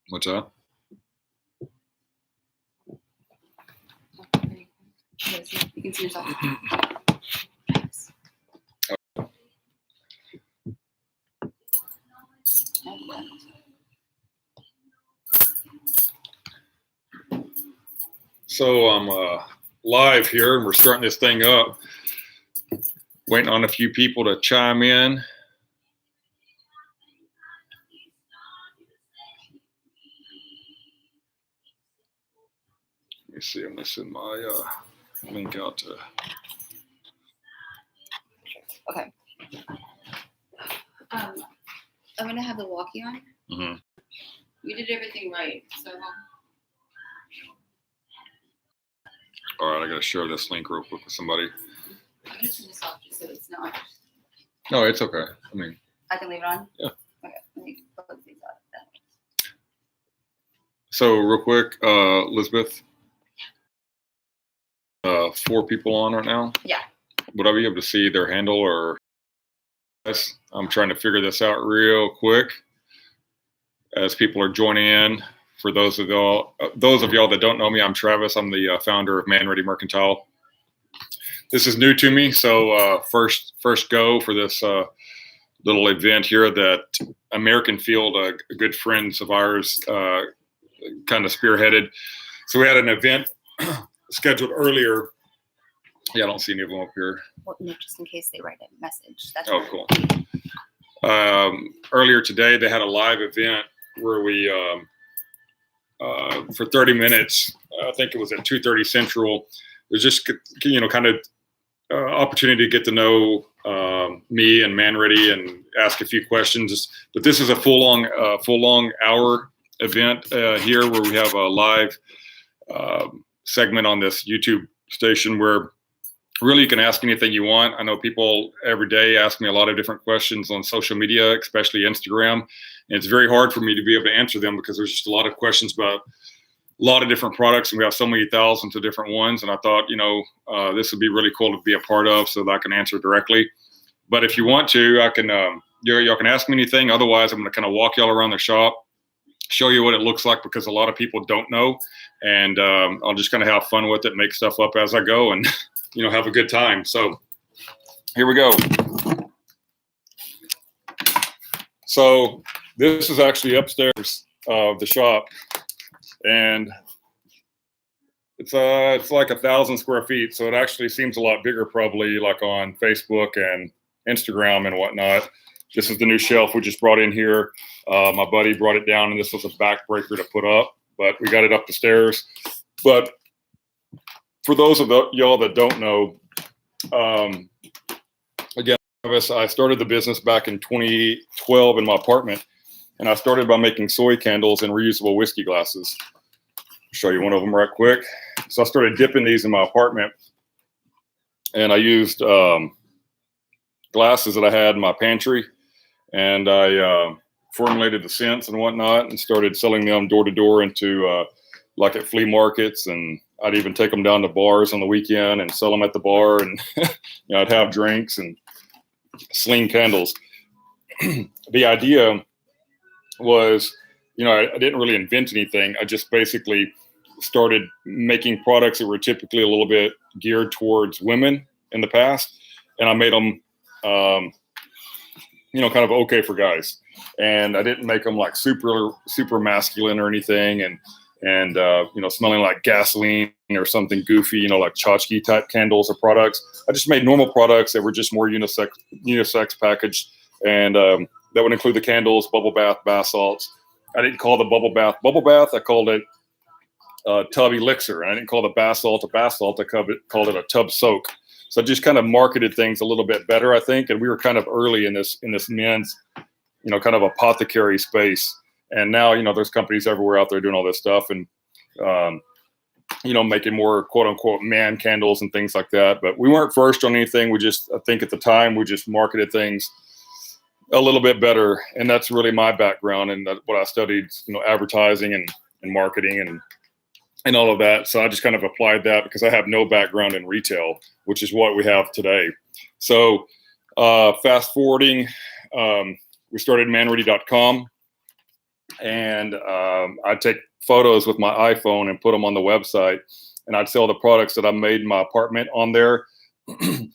What's that? You can see yourself. So I'm live here, and we're starting this thing up. Waiting on a few people to chime in. Let me see. I'm gonna send my link out to. Okay. I'm gonna have the walkie on. Mm-hmm. You did everything right, so. All right, I gotta share this link real quick with somebody. I'm gonna turn this off just so it's not. No, it's okay. I mean, I can leave it on? Yeah. Okay, let me close these out. So real quick, Elizabeth, 4 people on right now. Yeah. Would I be able to see their handle or? I'm trying to figure this out real quick as people are joining in. For those of y'all that don't know me, I'm Travis. I'm the founder of Manready Mercantile. This is new to me, so first go for this little event here that American Field, good friends of ours, kind of spearheaded. So we had an event scheduled earlier. Yeah, I don't see any of them up here. Well, no, just in case they write a message. That's cool. Earlier today, they had a live event where we, for 30 minutes, I think it was at 2:30 Central. It was just, kind of opportunity to get to know me and Manready and ask a few questions. But this is a full long hour event here where we have a live segment on this YouTube station where really you can ask anything you want. I know people every day ask me a lot of different questions on social media, especially Instagram. And it's very hard for me to be able to answer them because there's just a lot of questions about a lot of different products, and we have so many thousands of different ones. And I thought, this would be really cool to be a part of so that I can answer directly. But if you want to, I can, y'all can ask me anything. Otherwise, I'm going to kind of walk y'all around the shop, show you what it looks like, because a lot of people don't know. And I'll just kind of have fun with it, make stuff up as I go, and, have a good time. So here we go. So this is actually upstairs of the shop. And it's like 1,000 square feet. So it actually seems a lot bigger, probably like on Facebook and Instagram and whatnot. This is the new shelf we just brought in here. My buddy brought it down, and this was a backbreaker to put up, but we got it up the stairs. But for those of y'all that don't know, again, I started the business back in 2012 in my apartment, and I started by making soy candles in reusable whiskey glasses. Show you one of them right quick. So I started dipping these in my apartment, and I used glasses that I had in my pantry, and I formulated the scents and whatnot and started selling them door to door into like at flea markets, and I'd even take them down to bars on the weekend and sell them at the bar, and I'd have drinks and sling candles. The idea was, I didn't really invent anything. I just basically started making products that were typically a little bit geared towards women in the past, and I made them, kind of okay for guys. And I didn't make them like super masculine or anything, and smelling like gasoline or something goofy, like tchotchke type candles or products. I just made normal products that were just more unisex packaged, and that would include the candles, bubble bath, bath salts. I didn't call the bubble bath. I called it tub elixir. And I didn't call the bath salt a bath salt. I called it a tub soak. So I just kind of marketed things a little bit better, I think. And we were kind of early in this men's, kind of apothecary space. And now, there's companies everywhere out there doing all this stuff, and making more quote unquote man candles and things like that. But we weren't first on anything. I think at the time we just marketed things a little bit better. And that's really my background, and what I studied, advertising and marketing and all of that. So I just kind of applied that because I have no background in retail, which is what we have today. So fast forwarding, we started manready.com. and I'd take photos with my iPhone and put them on the website, and I'd sell the products that I made in my apartment on there.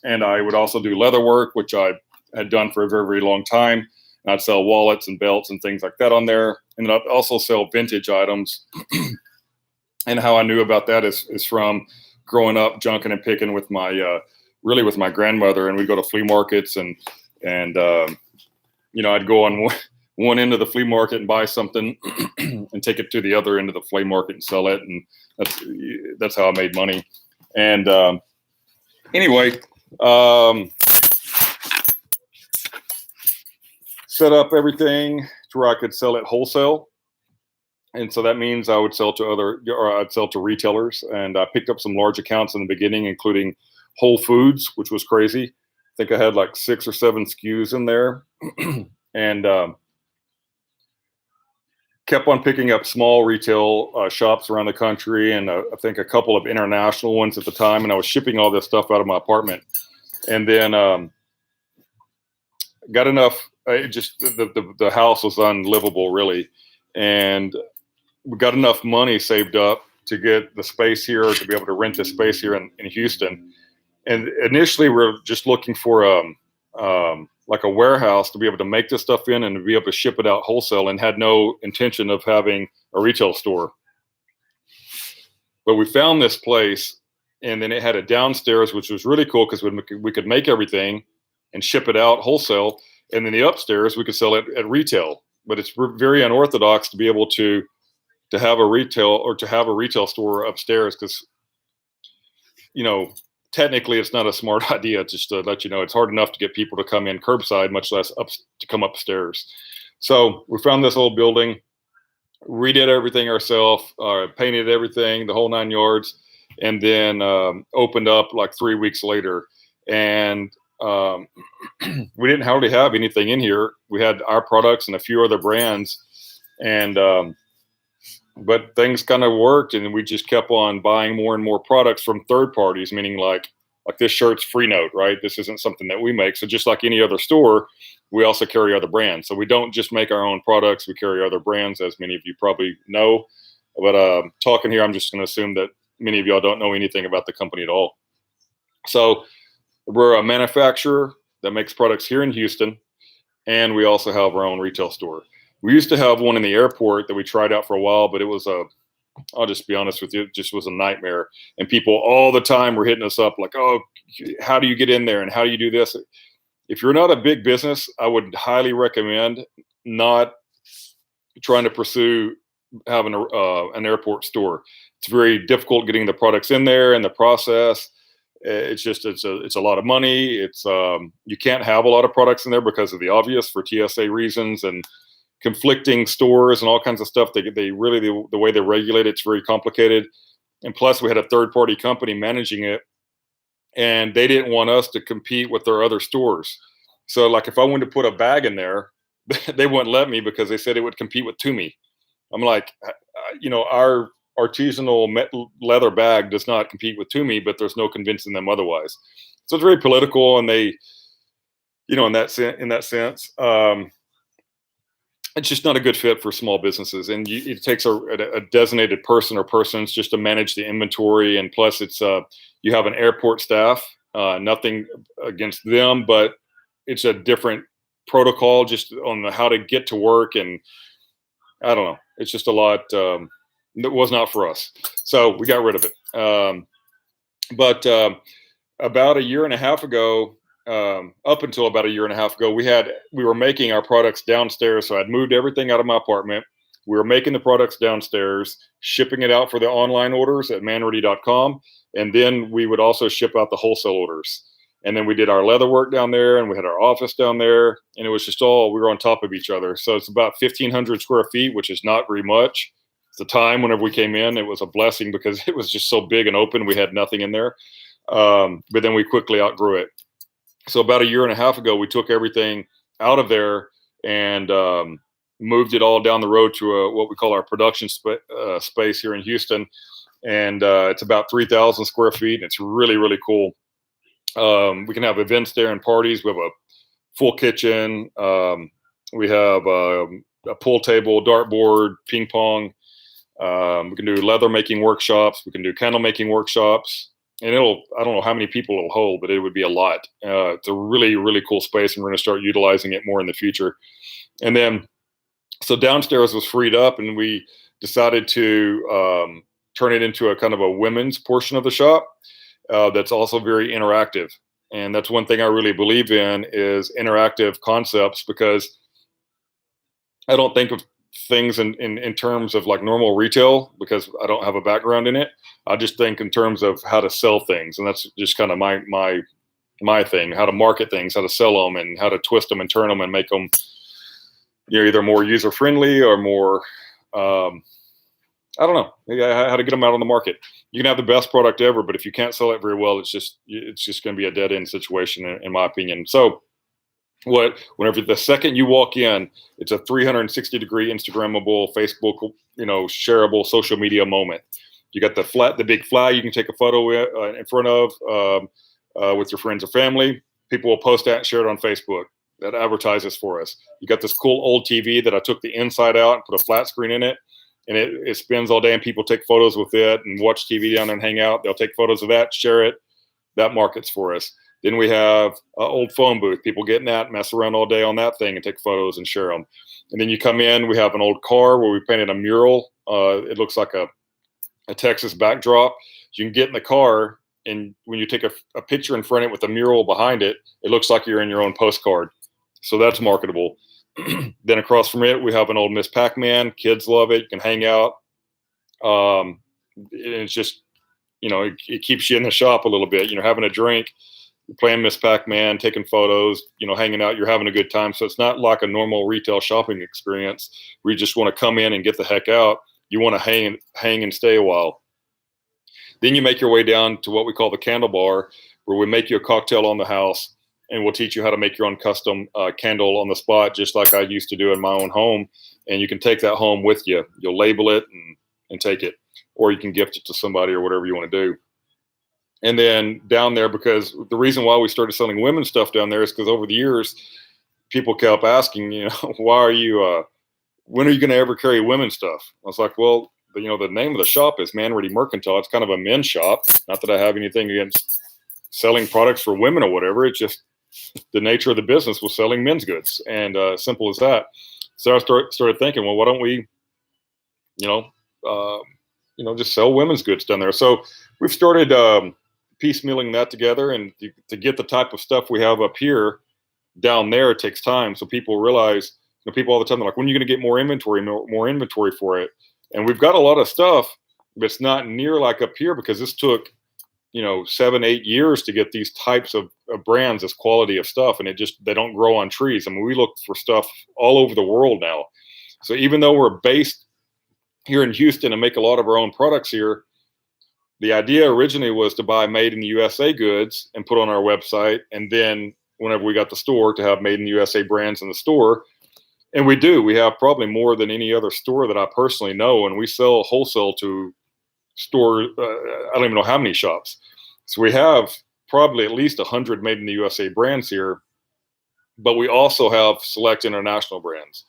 And I would also do leather work, which I had done for a very, very long time. And I'd sell wallets and belts and things like that on there. And then I'd also sell vintage items. And how I knew about that is from growing up junking and picking with my really with my grandmother, and we'd go to flea markets, and I'd go on one end of the flea market and buy something and take it to the other end of the flea market and sell it, and that's how I made money. And anyway, set up everything to where I could sell it wholesale. And so that means I would sell to I'd sell to retailers. And I picked up some large accounts in the beginning, including Whole Foods, which was crazy. I think I had like 6 or 7 SKUs in there. And kept on picking up small retail shops around the country, and I think a couple of international ones at the time. And I was shipping all this stuff out of my apartment. And then got enough. The house was unlivable, really. And we got enough money saved up to get the space here, to be able to rent the space here in Houston. And initially, we're just looking for like a warehouse to be able to make this stuff in and to be able to ship it out wholesale, and had no intention of having a retail store. But we found this place, and then it had a downstairs, which was really cool because we could make everything and ship it out wholesale. And then the upstairs, we could sell it at retail. But it's very unorthodox to be able to have a retail store upstairs, because technically it's not a smart idea. Just to let you know, it's hard enough to get people to come in curbside, much less to come upstairs. So we found this old building, redid everything ourselves, painted everything, the whole 9 yards, and then opened up like 3 weeks later. And we didn't hardly have anything in here. We had our products and a few other brands, and but things kind of worked, and we just kept on buying more and more products from third parties, meaning like this shirt's free note, right? This isn't something that we make. So just like any other store, we also carry other brands. So we don't just make our own products, we carry other brands, as many of you probably know. But talking here, I'm just going to assume that many of y'all don't know anything about the company at all. So we're a manufacturer that makes products here in Houston, and we also have our own retail store. We used to have one in the airport that we tried out for a while, but it was I'll just be honest with you, it just was a nightmare. And people all the time were hitting us up like, oh, how do you get in there? And how do you do this? If you're not a big business, I would highly recommend not trying to pursue having an airport store. It's very difficult getting the products in there and the process. It's a lot of money. It's you can't have a lot of products in there because of the obvious, for TSA reasons and conflicting stores and all kinds of stuff. They really, the way they regulate it's very complicated. And plus we had a third party company managing it, and they didn't want us to compete with their other stores. So like if I wanted to put a bag in there, they wouldn't let me because they said it would compete with Toomey. I'm like, our artisanal leather bag does not compete with Toomey, but there's no convincing them otherwise. So it's very political, and they, in that sense, it's just not a good fit for small businesses. And it takes a designated person or persons just to manage the inventory. And plus it's you have an airport staff, nothing against them, but it's a different protocol just on how to get to work. And I don't know, it's just a lot. It was not for us. So we got rid of it. But about a year and a half ago, up until about a year and a half ago, we were making our products downstairs. So I'd moved everything out of my apartment. We were making the products downstairs, shipping it out for the online orders at manready.com. And then we would also ship out the wholesale orders. And then we did our leather work down there, and we had our office down there, and it was just we were on top of each other. So it's about 1,500 square feet, which is not very much. At the time, whenever we came in, it was a blessing because it was just so big and open. We had nothing in there. But then we quickly outgrew it. So about a year and a half ago, we took everything out of there and moved it all down the road to what we call our production space here in Houston. And it's about 3,000 square feet. And it's really, really cool. We can have events there and parties. We have a full kitchen. We have a pool table, dartboard, ping pong. We can do leather making workshops. We can do candle making workshops. And I don't know how many people it'll hold, but it would be a lot. It's a really, really cool space, and we're going to start utilizing it more in the future. And then, so downstairs was freed up, and we decided to turn it into a kind of a women's portion of the shop that's also very interactive. And that's one thing I really believe in is interactive concepts, because I don't think of things in terms of like normal retail, because I don't have a background in it. I just think in terms of how to sell things, and that's just kind of my thing: how to market things, how to sell them, and how to twist them and turn them and make them, either more user friendly or more, I don't know, how to get them out on the market. You can have the best product ever, but if you can't sell it very well, it's just going to be a dead end situation, in my opinion. So whenever the second you walk in, it's a 360-degree Instagrammable, Facebook, shareable social media moment. You got the big flag you can take a photo in front of with your friends or family. People will post that and share it on Facebook. That advertises for us. You got this cool old TV that I took the inside out and put a flat screen in it, and it spins all day, and people take photos with it and watch TV down there and hang out. They'll take photos of that, share it. That markets for us. Then we have an old phone booth. People get in that, mess around all day on that thing and take photos and share them. And then you come in, we have an old car where we painted a mural. It looks like a Texas backdrop. You can get in the car, and when you take a picture in front of it with a mural behind it, it looks like you're in your own postcard. So that's marketable. Then across from it, we have an old Miss Pac-Man. Kids love it. You can hang out. It's just, it keeps you in the shop a little bit, having a drink, you're playing Miss Pac-Man, taking photos, hanging out, you're having a good time. So it's not like a normal retail shopping experience where you just want to come in and get the heck out. You want to hang and stay a while. Then you make your way down to what we call the candle bar, where we make you a cocktail on the house, and we'll teach you how to make your own custom candle on the spot, just like I used to do in my own home. And you can take that home with you. You'll label it and take it, or you can gift it to somebody, or whatever you want to do. And then down there, because the reason why we started selling women's stuff down there is because over the years, people kept asking, when are you going to ever carry women's stuff? I was like, well, the name of the shop is Manready Mercantile. It's kind of a men's shop. Not that I have anything against selling products for women or whatever. It's just the nature of the business was selling men's goods, and simple as that. So I started thinking, well, why don't we, just sell women's goods down there? So we've started piecemealing that together, and to get the type of stuff we have up here down there, it takes time. So people realize, people all the time, they're like, when are you going to get more inventory for it? And we've got a lot of stuff, but it's not near like up here, because this took 7-8 years to get these types of brands, this quality of stuff, and they don't grow on trees. I mean, we look for stuff all over the world now. So even though we're based here in Houston and make a lot of our own products here, the idea originally was to buy made in the USA goods and put on our website, and then whenever we got the store, to have made in the USA brands in the store. And we have probably more than any other store that I personally know, and we sell wholesale to store, I don't even know how many shops. So we have probably at least 100 made in the USA brands here, but we also have select international brands.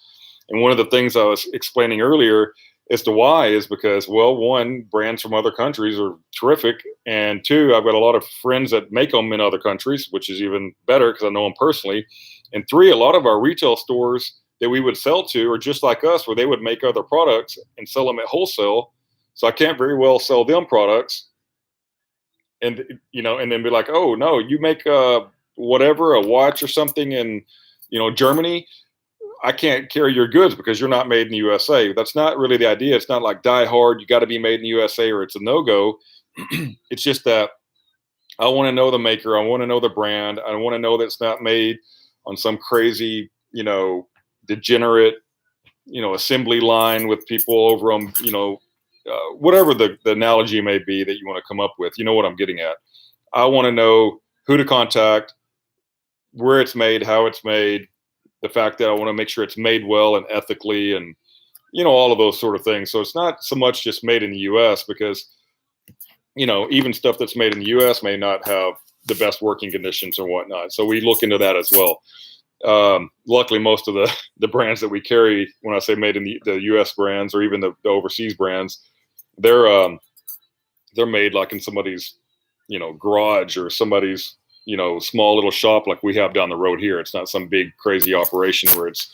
And one of the things I was explaining earlier as to why is because, well, one, brands from other countries are terrific, and two, I've got a lot of friends that make them in other countries, which is even better because I know them personally. And three, a lot of our retail stores that we would sell to are just like us, where they would make other products and sell them at wholesale. So I can't very well sell them products and then be like, oh no, you make whatever, a watch or something in Germany, I can't carry your goods because you're not made in the USA. That's not really the idea. It's not like die hard, you got to be made in the USA or it's a no-go. It's just that I want to know the maker, I want to know the brand, I want to know that it's not made on some crazy degenerate assembly line with people over them, whatever the analogy may be that you want to come up with. You know what I'm getting at. I want to know who to contact, where it's made, how it's made, the fact that I want to make sure it's made well and ethically, and all of those sort of things. So it's not so much just made in the US, because even stuff that's made in the US may not have the best working conditions or whatnot. So we look into that as well. Luckily, most of the brands that we carry, when I say made in the U.S. brands or even the overseas brands, they're they're made like in somebody's, garage or somebody's, small little shop like we have down the road here. It's not some big crazy operation where it's,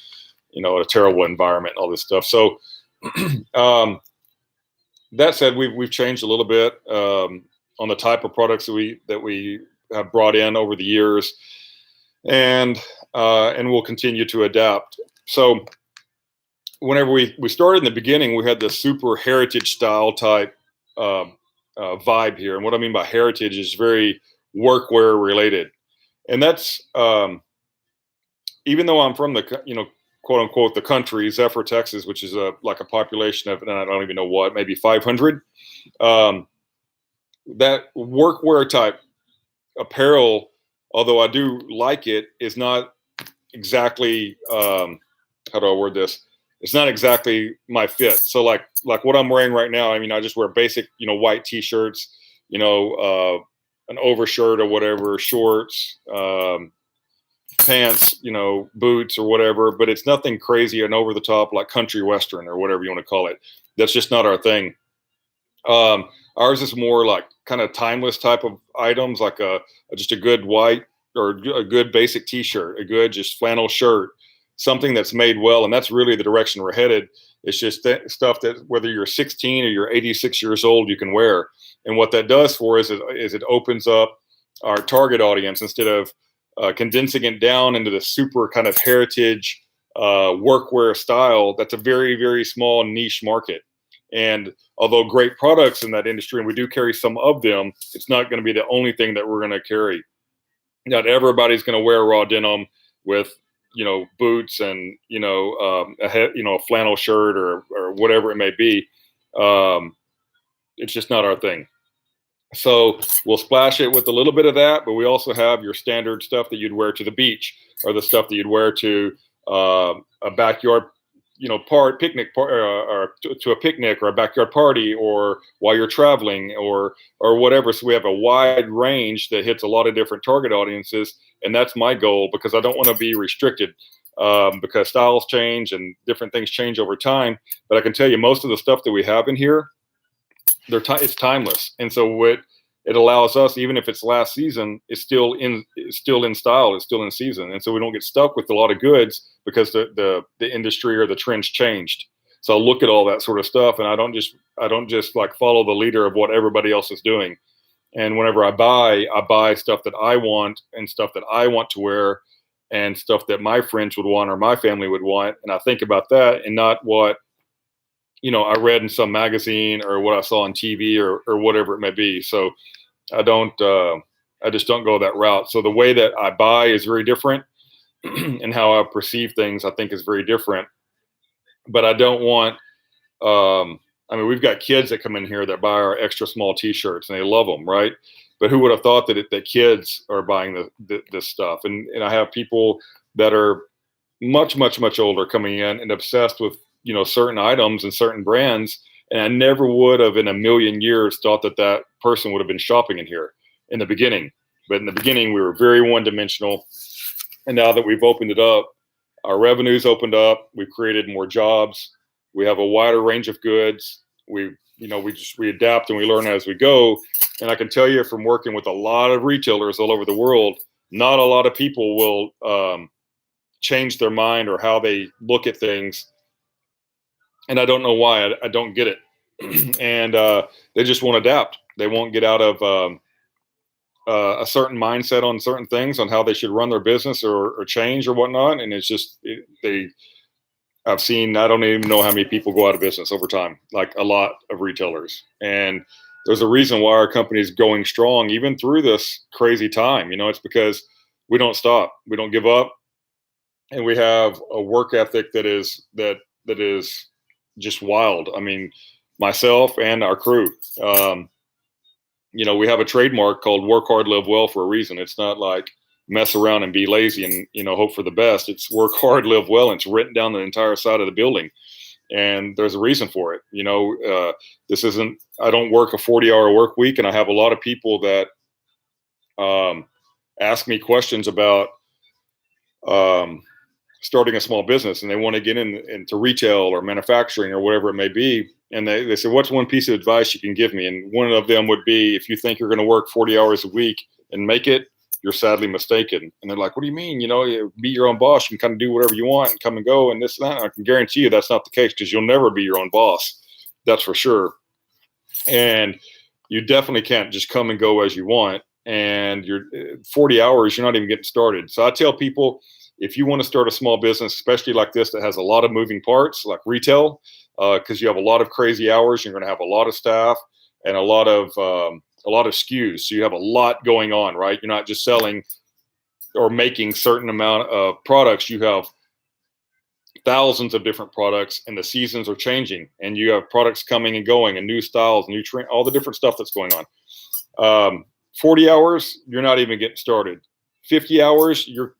a terrible environment and all this stuff. So that said, we've changed a little bit on the type of products that we have brought in over the years, and we'll continue to adapt. So whenever we started in the beginning, we had the super heritage style type vibe here. And what I mean by heritage is very workwear related. And that's, even though I'm from the, quote unquote, the country, Zephyr, Texas, which is like a population of, and I don't even know what, maybe 500, that workwear type apparel, although I do like it, is not exactly, how do I word this? It's not exactly my fit. So like what I'm wearing right now, I mean, I just wear basic, white t-shirts, an overshirt or whatever, shorts, pants, boots or whatever, but it's nothing crazy and over the top like country western or whatever you want to call it. That's just not our thing. Ours is more like kind of timeless type of items, like just a good white or a good basic t-shirt, a good just flannel shirt, something that's made well. And that's really the direction we're headed. It's just stuff that whether you're 16 or you're 86 years old, you can wear. And what that does for us is it opens up our target audience instead of condensing it down into the super kind of heritage workwear style. That's a very, very small niche market. And although great products in that industry, and we do carry some of them, it's not going to be the only thing that we're going to carry. Not everybody's going to wear raw denim with, boots and, a flannel shirt or whatever it may be. It's just not our thing. So we'll splash it with a little bit of that, but we also have your standard stuff that you'd wear to the beach, or the stuff that you'd wear to a backyard, picnic or to a picnic or a backyard party, or while you're traveling or whatever. So we have a wide range that hits a lot of different target audiences, and that's my goal, because I don't want to be restricted, because styles change and different things change over time. But I can tell you, most of the stuff that we have in here, it's timeless, and so what it allows us, even if it's last season, it's still in style, it's still in season, and so we don't get stuck with a lot of goods because the industry or the trends changed. So I look at all that sort of stuff, and I don't just like follow the leader of what everybody else is doing. And whenever I buy stuff that I want, and stuff that I want to wear, and stuff that my friends would want or my family would want, and I think about that and not what I read in some magazine or what I saw on TV or whatever it may be. So I just don't go that route. So the way that I buy is very different, and how I perceive things, I think, is very different. But I don't want, I mean, we've got kids that come in here that buy our extra small t-shirts and they love them. Right. But who would have thought that kids are buying this stuff? And I have people that are much, much, much older coming in and obsessed with, certain items and certain brands. And I never would have in a million years thought that person would have been shopping in here in the beginning. But in the beginning, we were very one-dimensional. And now that we've opened it up, our revenue's opened up. We've created more jobs. We have a wider range of goods. We adapt and we learn as we go. And I can tell you from working with a lot of retailers all over the world, not a lot of people will change their mind or how they look at things. And I don't know why. I don't get it. And they just won't adapt. They won't get out of a certain mindset on certain things, on how they should run their business or change or whatnot. And it's just, I've seen, I don't even know how many people go out of business over time, like a lot of retailers. And there's a reason why our company is going strong, even through this crazy time. It's because we don't stop. We don't give up. And we have a work ethic that is just wild. I mean, myself and our crew, we have a trademark called work hard, live well for a reason. It's not like mess around and be lazy and, hope for the best. It's work hard, live well. And it's written down the entire side of the building. And there's a reason for it. This isn't, I don't work a 40-hour work week. And I have a lot of people that ask me questions about, starting a small business and they want to get into retail or manufacturing or whatever it may be. And they say, what's one piece of advice you can give me? And one of them would be, if you think you're going to work 40 hours a week and make it, you're sadly mistaken. And they're like, what do you mean? Be your own boss. You can kind of do whatever you want and come and go and this and that. I can guarantee you that's not the case, because you'll never be your own boss. That's for sure. And you definitely can't just come and go as you want. And you're 40 hours, you're not even getting started. So I tell people, if you want to start a small business, especially like this, that has a lot of moving parts, like retail, because you have a lot of crazy hours, you're going to have a lot of staff and a lot of SKUs. So you have a lot going on, right? You're not just selling or making certain amount of products. You have thousands of different products, and the seasons are changing, and you have products coming and going, and new styles, new trend, all the different stuff that's going on. 40 hours, you're not even getting started. 50 hours, you're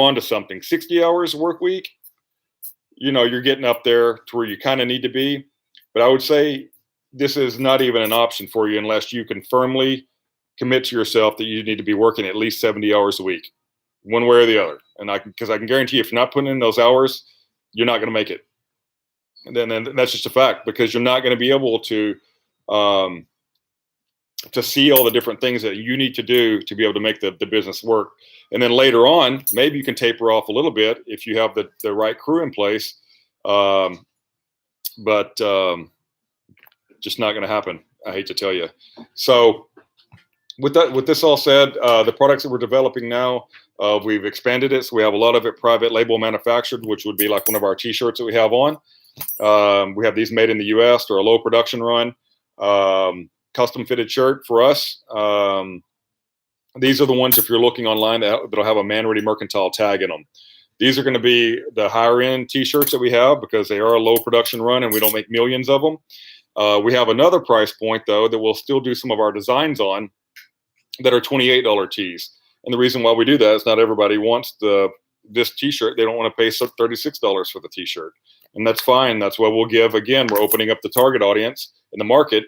on to something. 60 hours work week, you're getting up there to where you kind of need to be. But I would say this is not even an option for you unless you can firmly commit to yourself that you need to be working at least 70 hours a week, one way or the other. And because I can guarantee you, if you're not putting in those hours, you're not going to make it. And then that's just a fact, because you're not going to be able to see all the different things that you need to do to be able to make the business work. And then later on, maybe you can taper off a little bit if you have the right crew in place. But just not going to happen. I hate to tell you. So with this all said, the products that we're developing now, we've expanded it. So we have a lot of it private label manufactured, which would be like one of our t-shirts that we have on. We have these made in the US or a low production run. Custom fitted shirt for us. These are the ones, if you're looking online, that'll have a Manready Mercantile tag in them. These are going to be the higher end t-shirts that we have, because they are a low production run and we don't make millions of them. We have another price point though that we'll still do some of our designs on that are $28 tees. And the reason why we do that is not everybody wants this t-shirt. They don't want to pay $36 for the t-shirt. And that's fine. That's why we'll give, again, we're opening up the target audience in the market,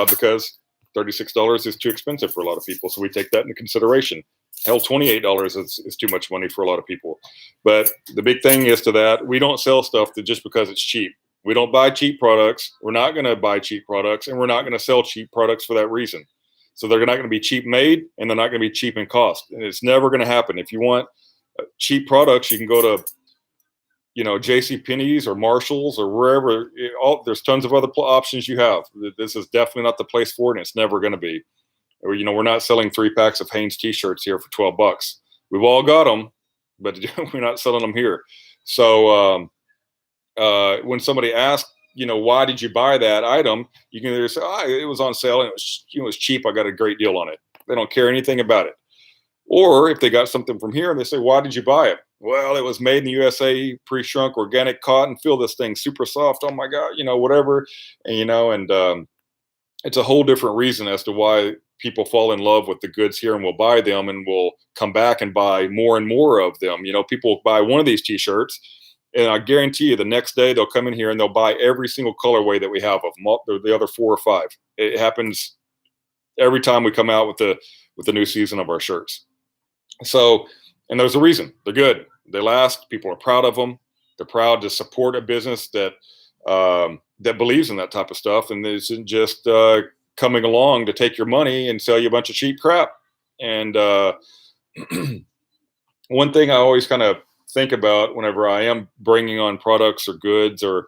because $36 is too expensive for a lot of people. So we take that into consideration. Hell, $28 is too much money for a lot of people. But the big thing is to that, we don't sell stuff just because it's cheap. We don't buy cheap products. We're not going to buy cheap products, and we're not going to sell cheap products for that reason. So they're not going to be cheap made, and they're not going to be cheap in cost. And it's never going to happen. If you want cheap products, you can go to JCPenney's or Marshall's or wherever. There's tons of other options you have. This is definitely not the place for it, and it's never going to be. Or, we're not selling 3 packs of Hanes t-shirts here for $12. We've all got them, but we're not selling them here. So when somebody asks, why did you buy that item? You can either say, it was on sale and it was cheap. I got a great deal on it. They don't care anything about it. Or if they got something from here and they say, why did you buy it? Well, it was made in the USA, pre-shrunk organic cotton. Feel this thing super soft. Oh my God, whatever. And it's a whole different reason as to why people fall in love with the goods here and will buy them and will come back and buy more and more of them. People buy one of these t-shirts, and I guarantee you the next day they'll come in here and they'll buy every single colorway that we have of them, the other 4 or 5. It happens every time we come out with the new season of our shirts. So, and there's a reason. They're good. They last. People are proud of them. They're proud to support a business that believes in that type of stuff, and isn't just coming along to take your money and sell you a bunch of cheap crap. And one thing I always kind of think about whenever I am bringing on products or goods or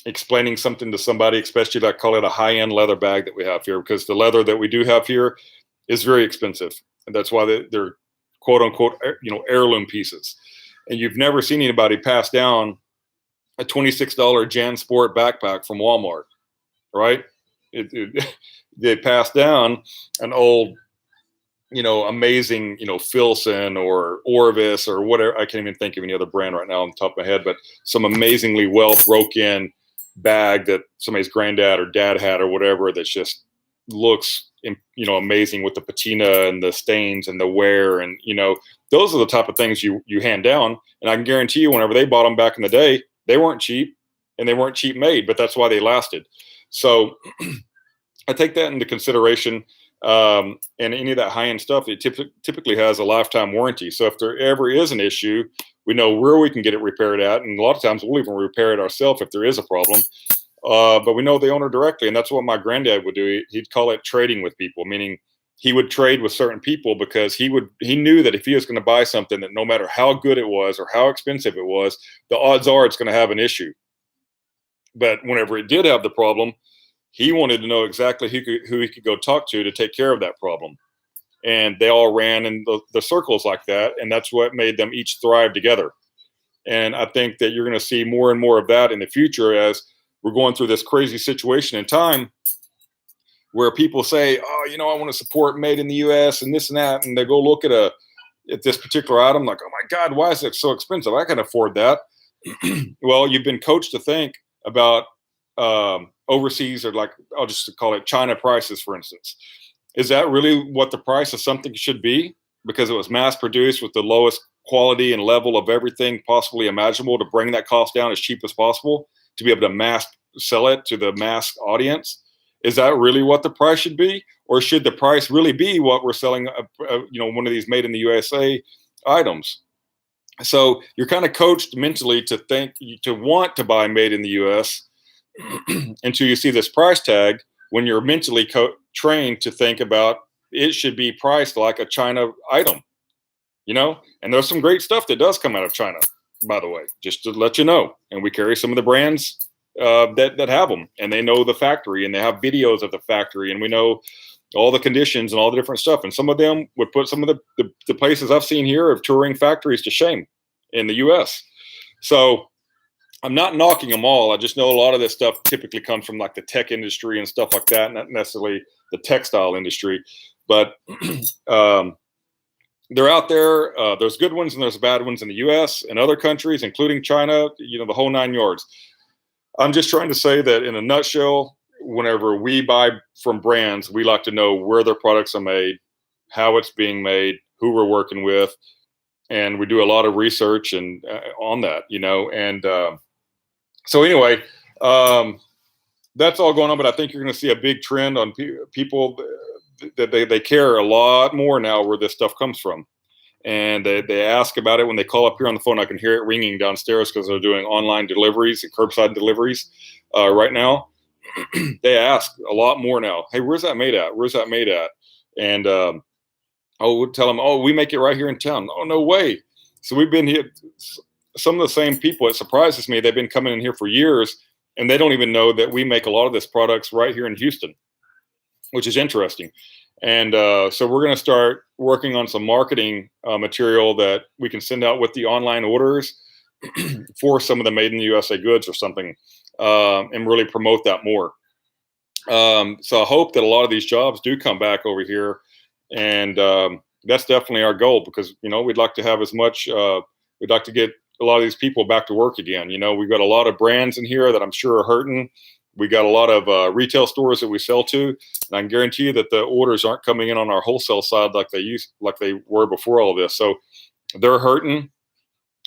explaining something to somebody, especially if I call it a high-end leather bag that we have here, because the leather that we do have here is very expensive. And that's why they're quote unquote, heirloom pieces. And you've never seen anybody pass down a $26 JanSport backpack from Walmart, right? They pass down an old, amazing, Filson or Orvis or whatever. I can't even think of any other brand right now on the top of my head, but some amazingly well broken bag that somebody's granddad or dad had or whatever, that's just looks amazing with the patina and the stains and the wear, and those are the type of things you hand down. And I can guarantee you, whenever they bought them back in the day, they weren't cheap and they weren't cheap made, but that's why they lasted. So I take that into consideration. And any of that high-end stuff, it typically has a lifetime warranty. So if there ever is an issue, we know where we can get it repaired at. And a lot of times we'll even repair it ourselves if there is a problem. But we know the owner directly. And that's what my granddad would do. He'd call it trading with people, meaning he would trade with certain people because he knew that if he was going to buy something, that no matter how good it was or how expensive it was, the odds are it's going to have an issue. But whenever it did have the problem, he wanted to know exactly who he could go talk to take care of that problem. And they all ran in the circles like that. And that's what made them each thrive together. And I think that you're going to see more and more of that in the future as we're going through this crazy situation in time where people say, oh, I want to support made in the US and this and that. And they go look at this particular item like, oh my God, why is it so expensive? I can afford that. Well, you've been coached to think about overseas, or like, I'll just call it China prices, for instance. Is that really what the price of something should be? Because it was mass produced with the lowest quality and level of everything possibly imaginable to bring that cost down as cheap as possible to be able to mass sell it to the mass audience. Is that really what the price should be? Or should the price really be what we're selling, one of these made in the USA items? So you're kind of coached mentally to want to buy made in the US until you see this price tag, when you're mentally trained to think about it should be priced like a China item, and there's some great stuff that does come out of China, by the way, just to let you know. And we carry some of the brands that have them, and they know the factory, and they have videos of the factory, and we know all the conditions and all the different stuff. And some of them would put some of the places I've seen here of touring factories to shame in the US. So I'm not knocking them all. I just know a lot of this stuff typically comes from like the tech industry and stuff like that, not necessarily the textile industry. But they're out there. There's good ones and there's bad ones in the US and other countries, including China, the whole 9 yards. I'm just trying to say that in a nutshell, whenever we buy from brands, we like to know where their products are made, how it's being made, who we're working with. And we do a lot of research and on that, and so anyway, that's all going on. But I think you're going to see a big trend on people that they care a lot more now where this stuff comes from. And they ask about it when they call up here on the phone. I can hear it ringing downstairs because they're doing online deliveries and curbside deliveries right now. They ask a lot more now. Hey, where's that made at? Where's that made at? And we'll tell them, oh, we make it right here in town. Oh, no way. So we've been here. Some of the same people, it surprises me, they've been coming in here for years, and they don't even know that we make a lot of this products right here in Houston, which is interesting. And so we're going to start working on some marketing material that we can send out with the online orders for some of the made in the USA goods or something, and really promote that more. So I hope that a lot of these jobs do come back over here. And that's definitely our goal, because, we'd like to have as much, we'd like to get a lot of these people back to work again. We've got a lot of brands in here that I'm sure are hurting. We got a lot of retail stores that we sell to, and I can guarantee you that the orders aren't coming in on our wholesale side like they were before all of this. So they're hurting.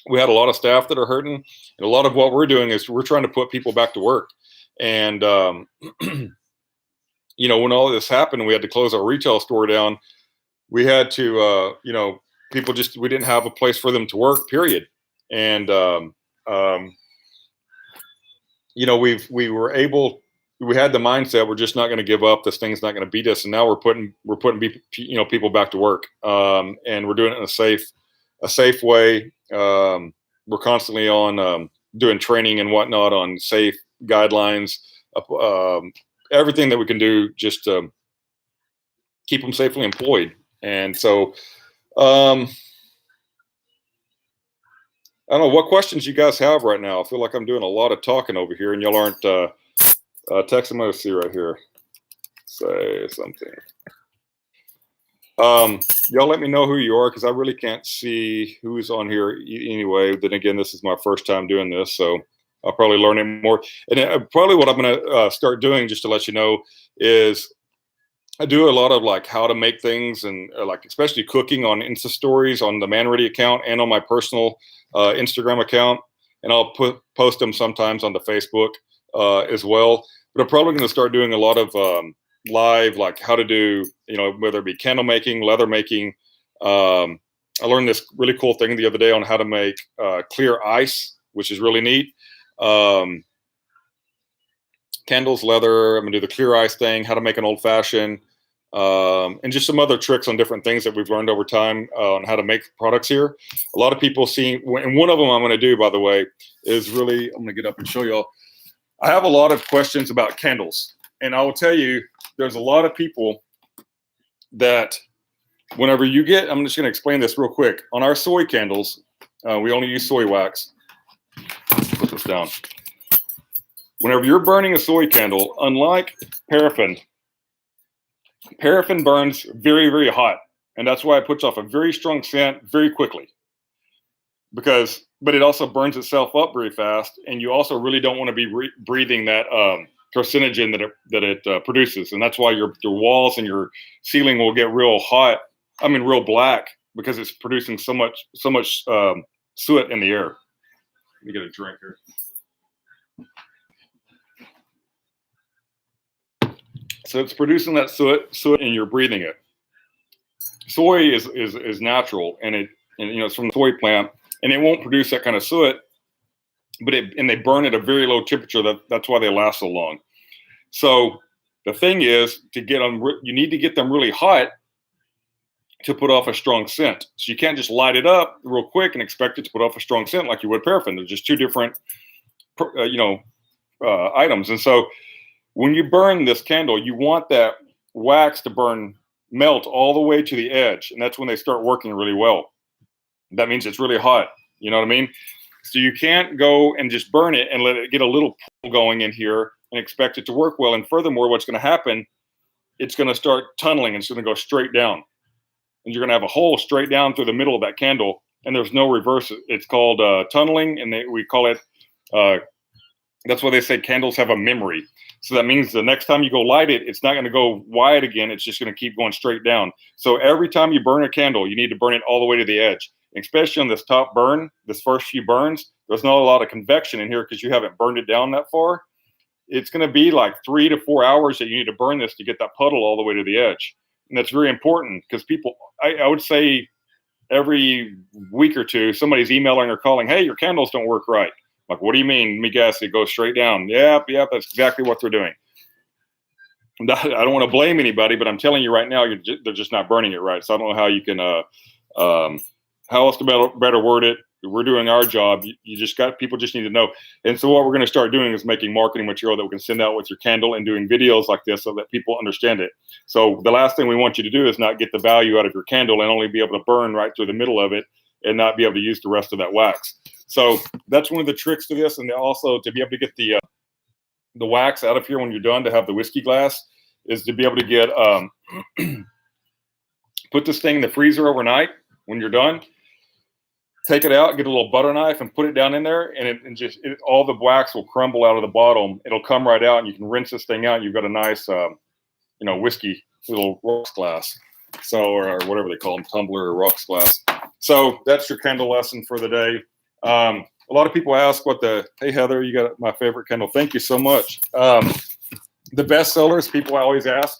We had a lot of staff that are hurting, and a lot of what we're doing is we're trying to put people back to work. And when all of this happened, we had to close our retail store down. We had to, people we didn't have a place for them to work, period. And we had the mindset, we're just not going to give up. This thing's not going to beat us. And now we're putting people back to work. And we're doing it in a safe way. We're constantly on doing training and whatnot on safe guidelines, everything that we can do just to keep them safely employed. And so, I don't know what questions you guys have right now. I feel like I'm doing a lot of talking over here, and y'all aren't texting. Let's see right here. Say something. Y'all let me know who you are, because I really can't see who's on here anyway. Then again, this is my first time doing this, so I'll probably learn it more. And probably what I'm going to start doing, just to let you know, is I do a lot of like how to make things, and like especially cooking on Insta stories on the Manready account and on my personal Instagram account, and I'll post them sometimes on the Facebook as well. But I'm probably going to start doing a lot of live, like how to do, whether it be candle making, leather making. I learned this really cool thing the other day on how to make clear ice, which is really neat. Candles, leather. I'm gonna do the clear ice thing, how to make an old fashioned, and just some other tricks on different things that we've learned over time on how to make products here. A lot of people see, and one of them I'm gonna do, by the way, is really, I'm gonna get up and show y'all. I have a lot of questions about candles, and I will tell you, there's a lot of people that whenever you get, I'm just gonna explain this real quick. On our soy candles, we only use soy wax. Put this down. Whenever you're burning a soy candle, unlike paraffin, paraffin burns very, very hot. And that's why it puts off a very strong scent very quickly. But it also burns itself up very fast. And you also really don't want to be breathing that carcinogen that it produces. And that's why your walls and your ceiling will get real hot. Real black, because it's producing so much soot in the air. Let me get a drink here. So it's producing that soot, and you're breathing it. Soy is natural, and it's from the soy plant, and it won't produce that kind of soot. And they burn at a very low temperature. That's why they last so long. So the thing is, to get them, you need to get them really hot to put off a strong scent. So you can't just light it up real quick and expect it to put off a strong scent like you would paraffin. They're just two different, items. And so when you burn this candle, you want that wax to melt all the way to the edge. And that's when they start working really well. That means it's really hot. You know what I mean? So you can't go and just burn it and let it get a little pull going in here and expect it to work well. And furthermore, what's going to happen, it's going to start tunneling and it's going to go straight down. And you're going to have a hole straight down through the middle of that candle. And there's no reverse. It's called tunneling. And we call it, that's why they say candles have a memory. So that means the next time you go light it, it's not going to go wide again. It's just going to keep going straight down. So every time you burn a candle, you need to burn it all the way to the edge. Especially on this top burn, this first few burns, there's not a lot of convection in here because you haven't burned it down that far. It's going to be like 3 to 4 hours that you need to burn this to get that puddle all the way to the edge. And that's very important because people, I would say every week or two, somebody's emailing or calling, hey, your candles don't work right. Like, what do you mean? Let me guess, it goes straight down. Yep, that's exactly what they're doing. I don't want to blame anybody, but I'm telling you right now, they're just not burning it right. So I don't know how you can, how else to better word it. We're doing our job. People just need to know. And so what we're going to start doing is making marketing material that we can send out with your candle and doing videos like this so that people understand it. So the last thing we want you to do is not get the value out of your candle and only be able to burn right through the middle of it and not be able to use the rest of that wax. So that's one of the tricks to this. And also to be able to get the wax out of here when you're done, to have the whiskey glass, is to be able to get, put this thing in the freezer overnight when you're done. Take it out, get a little butter knife and put it down in there, and all the wax will crumble out of the bottom. It'll come right out and you can rinse this thing out. You've got a nice, whiskey little rocks glass. So, or whatever they call them, tumbler or rocks glass. So that's your candle lesson for the day. A lot of people ask hey Heather, you got my favorite candle. Thank you so much. The best sellers, people always ask,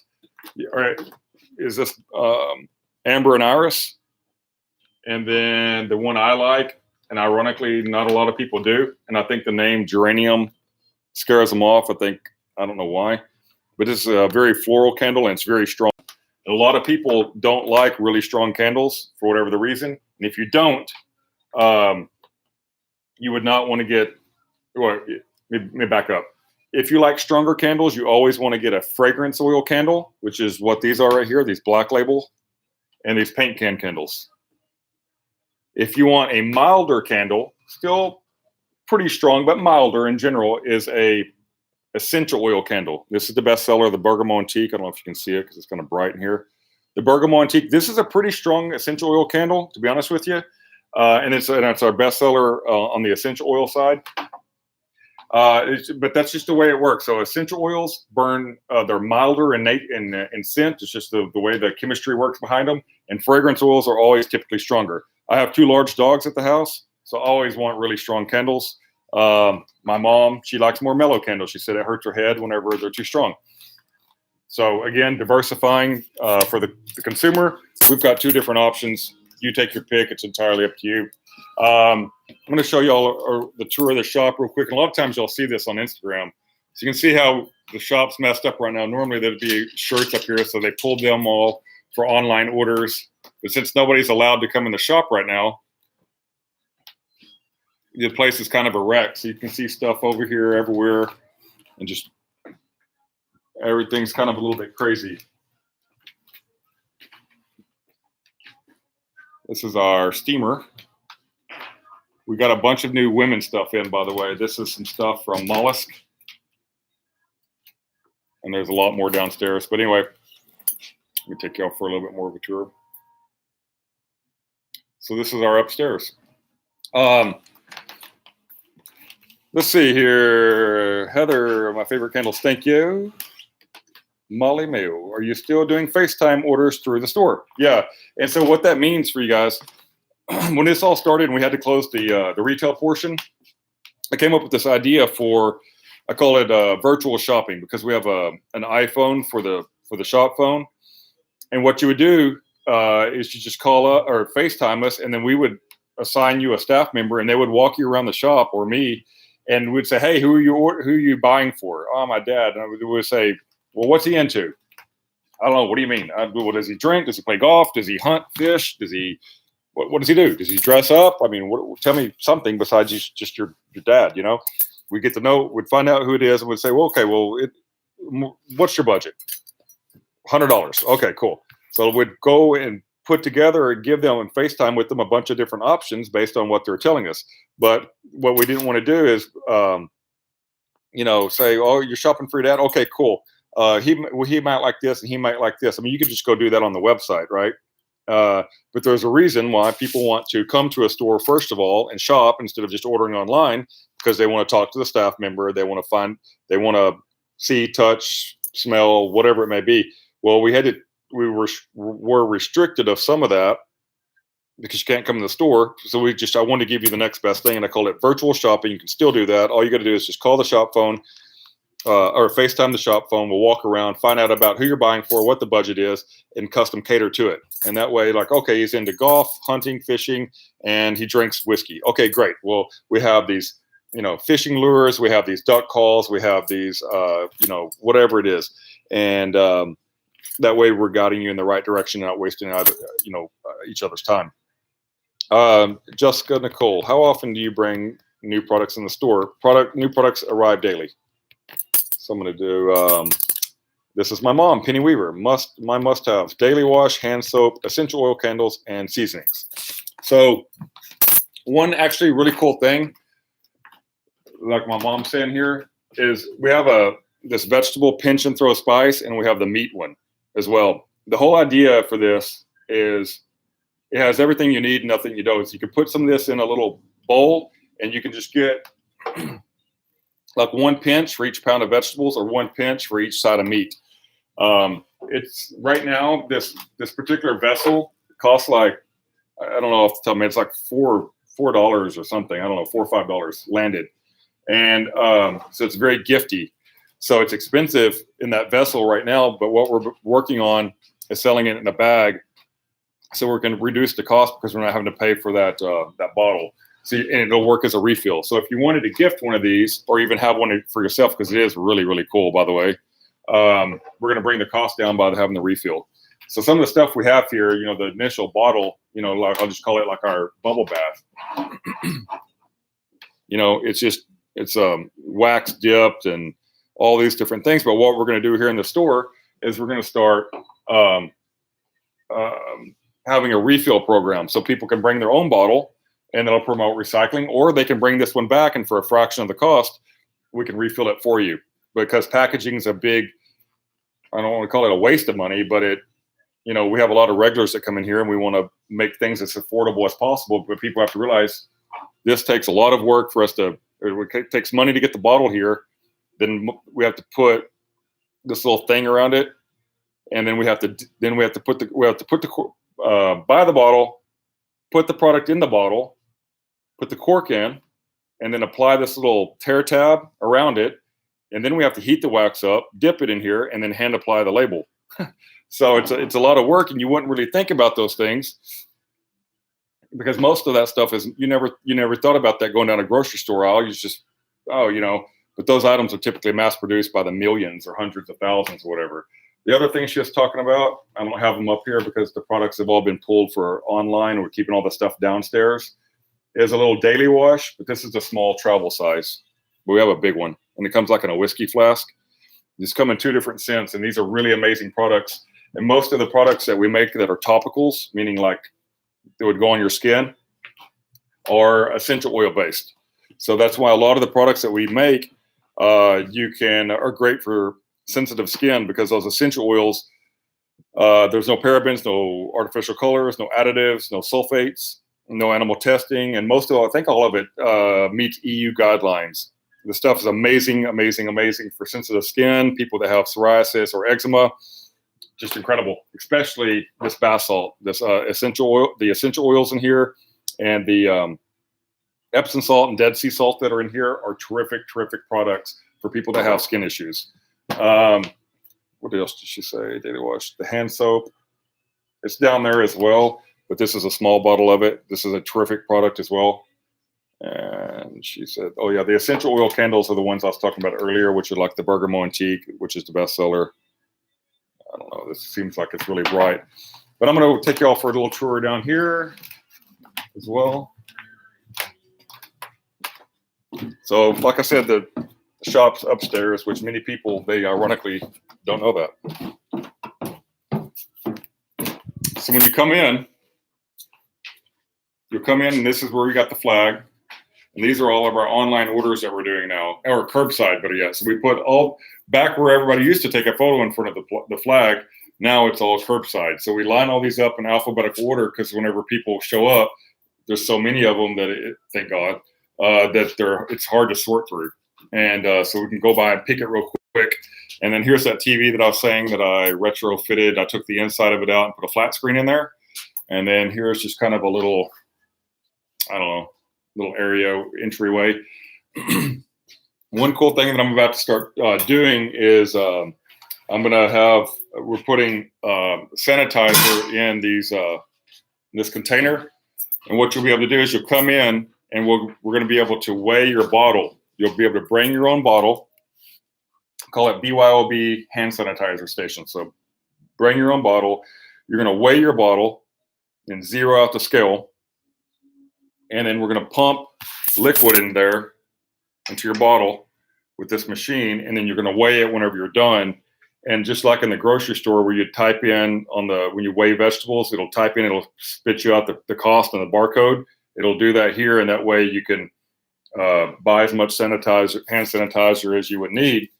is this Amber and Iris? And then the one I like, and ironically, not a lot of people do. And I think the name geranium scares them off. I don't know why, but it's a very floral candle and it's very strong. And a lot of people don't like really strong candles for whatever the reason. And if you don't, you would not want to get, well, let me back up. If you like stronger candles, you always want to get a fragrance oil candle, which is what these are right here, these Black Label, and these paint can candles. If you want a milder candle, still pretty strong, but milder in general, is a essential oil candle. This is the best seller, the Bergamo Antique. I don't know if you can see it because it's kind of bright in here. The Bergamo Antique, this is a pretty strong essential oil candle, to be honest with you. And it's our best seller on the essential oil side. But that's just the way it works. So essential oils burn, they're milder in scent. It's just the way the chemistry works behind them. And fragrance oils are always typically stronger. I have 2 large dogs at the house, so I always want really strong candles. My mom, she likes more mellow candles. She said it hurts her head whenever they're too strong. So again, diversifying for the consumer. We've got 2 different options. You take your pick. It's entirely up to you. I'm going to show you all the tour of the shop real quick. And a lot of times you'll see this on Instagram. So you can see how the shop's messed up right now. Normally there'd be shirts up here, so they pulled them all for online orders. But since nobody's allowed to come in the shop right now, the place is kind of a wreck. So you can see stuff over here, everywhere, and just everything's kind of a little bit crazy. This is our steamer. We got a bunch of new women's stuff in, by the way. This is some stuff from Mollusk. And there's a lot more downstairs. But anyway, let me take you out for a little bit more of a tour. So this is our upstairs. Let's see here. Heather, my favorite candles, thank you. Molly Mayo, are you still doing FaceTime orders through the store? Yeah. And so what that means for you guys, when this all started and we had to close the retail portion, I came up with this idea for, I call it virtual shopping, because we have an iPhone for the shop phone. And what you would do is you just call up or FaceTime us, and then we would assign you a staff member, and they would walk you around the shop, or me, and we'd say, hey, who are you buying for? Oh, my dad. And I would say, well, what's he into? I don't know. What do you mean? What does he drink? Does he play golf? Does he hunt, fish? Does he, what does he do? Does he dress up? I mean, tell me something besides just your dad, you know? We get to know, we'd find out who it is, and we'd say, well, okay, well, what's your budget? $100. Okay, cool. So we'd go and put together and give them and FaceTime with them a bunch of different options based on what they're telling us. But what we didn't want to do is, say, oh, you're shopping for your dad? Okay, cool. He might like this and he might like this. I mean, you could just go do that on the website, right? But there's a reason why people want to come to a store, first of all, and shop instead of just ordering online, because they want to talk to the staff member. They want to see, touch, smell, whatever it may be. Well, we were restricted of some of that because you can't come in the store. So I wanted to give you the next best thing, and I call it virtual shopping. You can still do that. All you got to do is just call the shop phone, or FaceTime the shop phone. We'll walk around, find out about who you're buying for, what the budget is, and custom cater to it. And that way, like, okay, he's into golf, hunting, fishing, and he drinks whiskey. Okay, great. Well, we have these, fishing lures. We have these duck calls. We have these, whatever it is. And that way we're guiding you in the right direction and not wasting each other's time. Jessica Nicole, how often do you bring new products in the store? New products arrive daily. So I'm going to do, this is my mom, Penny Weaver, my must-haves: daily wash, hand soap, essential oil candles, and seasonings. So one actually really cool thing, like my mom's saying here, is we have this vegetable pinch and throw spice, and we have the meat one as well. The whole idea for this is it has everything you need, nothing you don't. So you can put some of this in a little bowl, and you can just get like 1 pinch for each pound of vegetables, or 1 pinch for each side of meat. It's right now, this particular vessel costs like, I don't know off the top of my head, it's like $4 or something. I don't know, $4 or $5 landed. And so it's very gifty. So it's expensive in that vessel right now, but what we're working on is selling it in a bag, so we're going to reduce the cost because we're not having to pay for that bottle. So, and it'll work as a refill. So if you wanted to gift one of these, or even have one for yourself, because it is really, really cool, by the way, we're going to bring the cost down by having the refill. So some of the stuff we have here, the initial bottle, like I'll just call it like our bubble bath. It's wax dipped and all these different things. But what we're going to do here in the store is we're going to start having a refill program, so people can bring their own bottle, and it'll promote recycling, or they can bring this one back, and for a fraction of the cost, we can refill it for you. Because packaging is a big, I don't want to call it a waste of money, but we have a lot of regulars that come in here, and we want to make things as affordable as possible. But people have to realize this takes a lot of work for us it takes money to get the bottle here. Then we have to put this little thing around it, and then we have to buy the bottle, put the product in the bottle, put the cork in, and then apply this little tear tab around it. and then we have to heat the wax up, dip it in here, and then hand apply the label. So it's a lot of work, and you wouldn't really think about those things because most of that stuff is you never thought about that going down a grocery store aisle. You just but those items are typically mass produced by the millions or hundreds of thousands or whatever. The other thing she was talking about, I don't have them up here because the products have all been pulled for online. We're keeping all the stuff downstairs. Is a little daily wash, but this is a small travel size. But we have a big one, and it comes like in a whiskey flask. These come in 2 different scents, and these are really amazing products. And most of the products that we make that are topicals, meaning like they would go on your skin, are essential oil based. So that's why a lot of the products that we make are great for sensitive skin, because those essential oils, there's no parabens, no artificial colors, no additives, no sulfates, no animal testing, and I think all of it meets EU guidelines. The stuff is amazing, amazing, amazing for sensitive skin, people that have psoriasis or eczema. Just incredible, especially this bath salt, this essential oil, the essential oils in here, and the Epsom salt and Dead Sea salt that are in here are terrific, terrific products for people that have skin issues. What else did she say? Daily wash, the hand soap. It's down there as well, but this is a small bottle of it. This is a terrific product as well. And she said, oh yeah, the essential oil candles are the ones I was talking about earlier, which are like the Bergamo Antique, which is the best seller. I don't know, this seems like it's really bright. But I'm going to take you all for a little tour down here as well. So like I said, the shop's upstairs, which many people, they ironically don't know that. So when you come in, you'll come in, and this is where we got the flag. And these are all of our online orders that we're doing now, or curbside, but yeah. So we put all back where everybody used to take a photo in front of the flag. Now it's all curbside. So we line all these up in alphabetical order, because whenever people show up, there's so many of them that thank God, that it's hard to sort through. And so we can go by and pick it real quick. And then here's that TV that I was saying that I retrofitted. I took the inside of it out and put a flat screen in there. And then here's just kind of a little, I don't know, little area entryway. One cool thing that I'm about to start doing is we're putting sanitizer in this container. And what you'll be able to do is you'll come in, and we're going to be able to weigh your bottle. You'll be able to bring your own bottle. Call it BYOB hand sanitizer station. So bring your own bottle. You're going to weigh your bottle and zero out the scale. And then we're going to pump liquid in there into your bottle with this machine. And then you're going to weigh it whenever you're done. And just like in the grocery store where you type in when you weigh vegetables, it'll type in, it'll spit you out the cost and the barcode. It'll do that here. And that way you can buy as much hand sanitizer as you would need.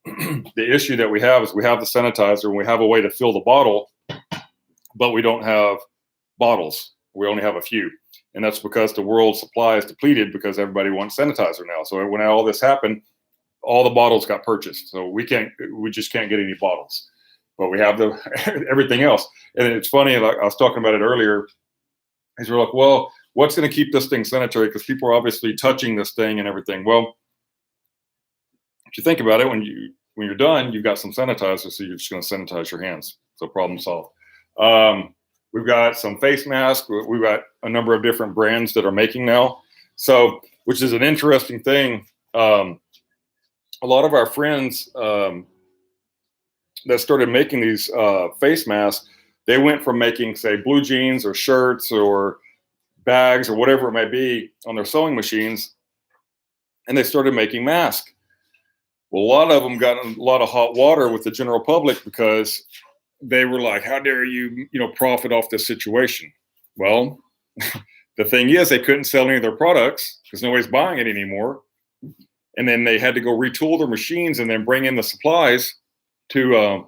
The issue that we have is we have the sanitizer and we have a way to fill the bottle, but we don't have bottles. We only have a few. And that's because the world supply is depleted because everybody wants sanitizer now. So when all this happened, all the bottles got purchased. So we just can't get any bottles, but we have everything else. And it's funny, like I was talking about it earlier, is we're like, well, what's going to keep this thing sanitary? Because people are obviously touching this thing and everything. Well, if you think about it, when you're done, you've got some sanitizer, so you're just going to sanitize your hands. So problem solved. We've got some face masks. We've got a number of different brands that are making now. So, which is an interesting thing. A lot of our friends that started making these face masks, they went from making, say, blue jeans or shirts or bags or whatever it may be on their sewing machines, and they started making masks. Well, a lot of them got a lot of hot water with the general public because they were like, how dare you, profit off this situation? Well, the thing is, they couldn't sell any of their products because nobody's buying it anymore. And then they had to go retool their machines and then bring in the supplies to,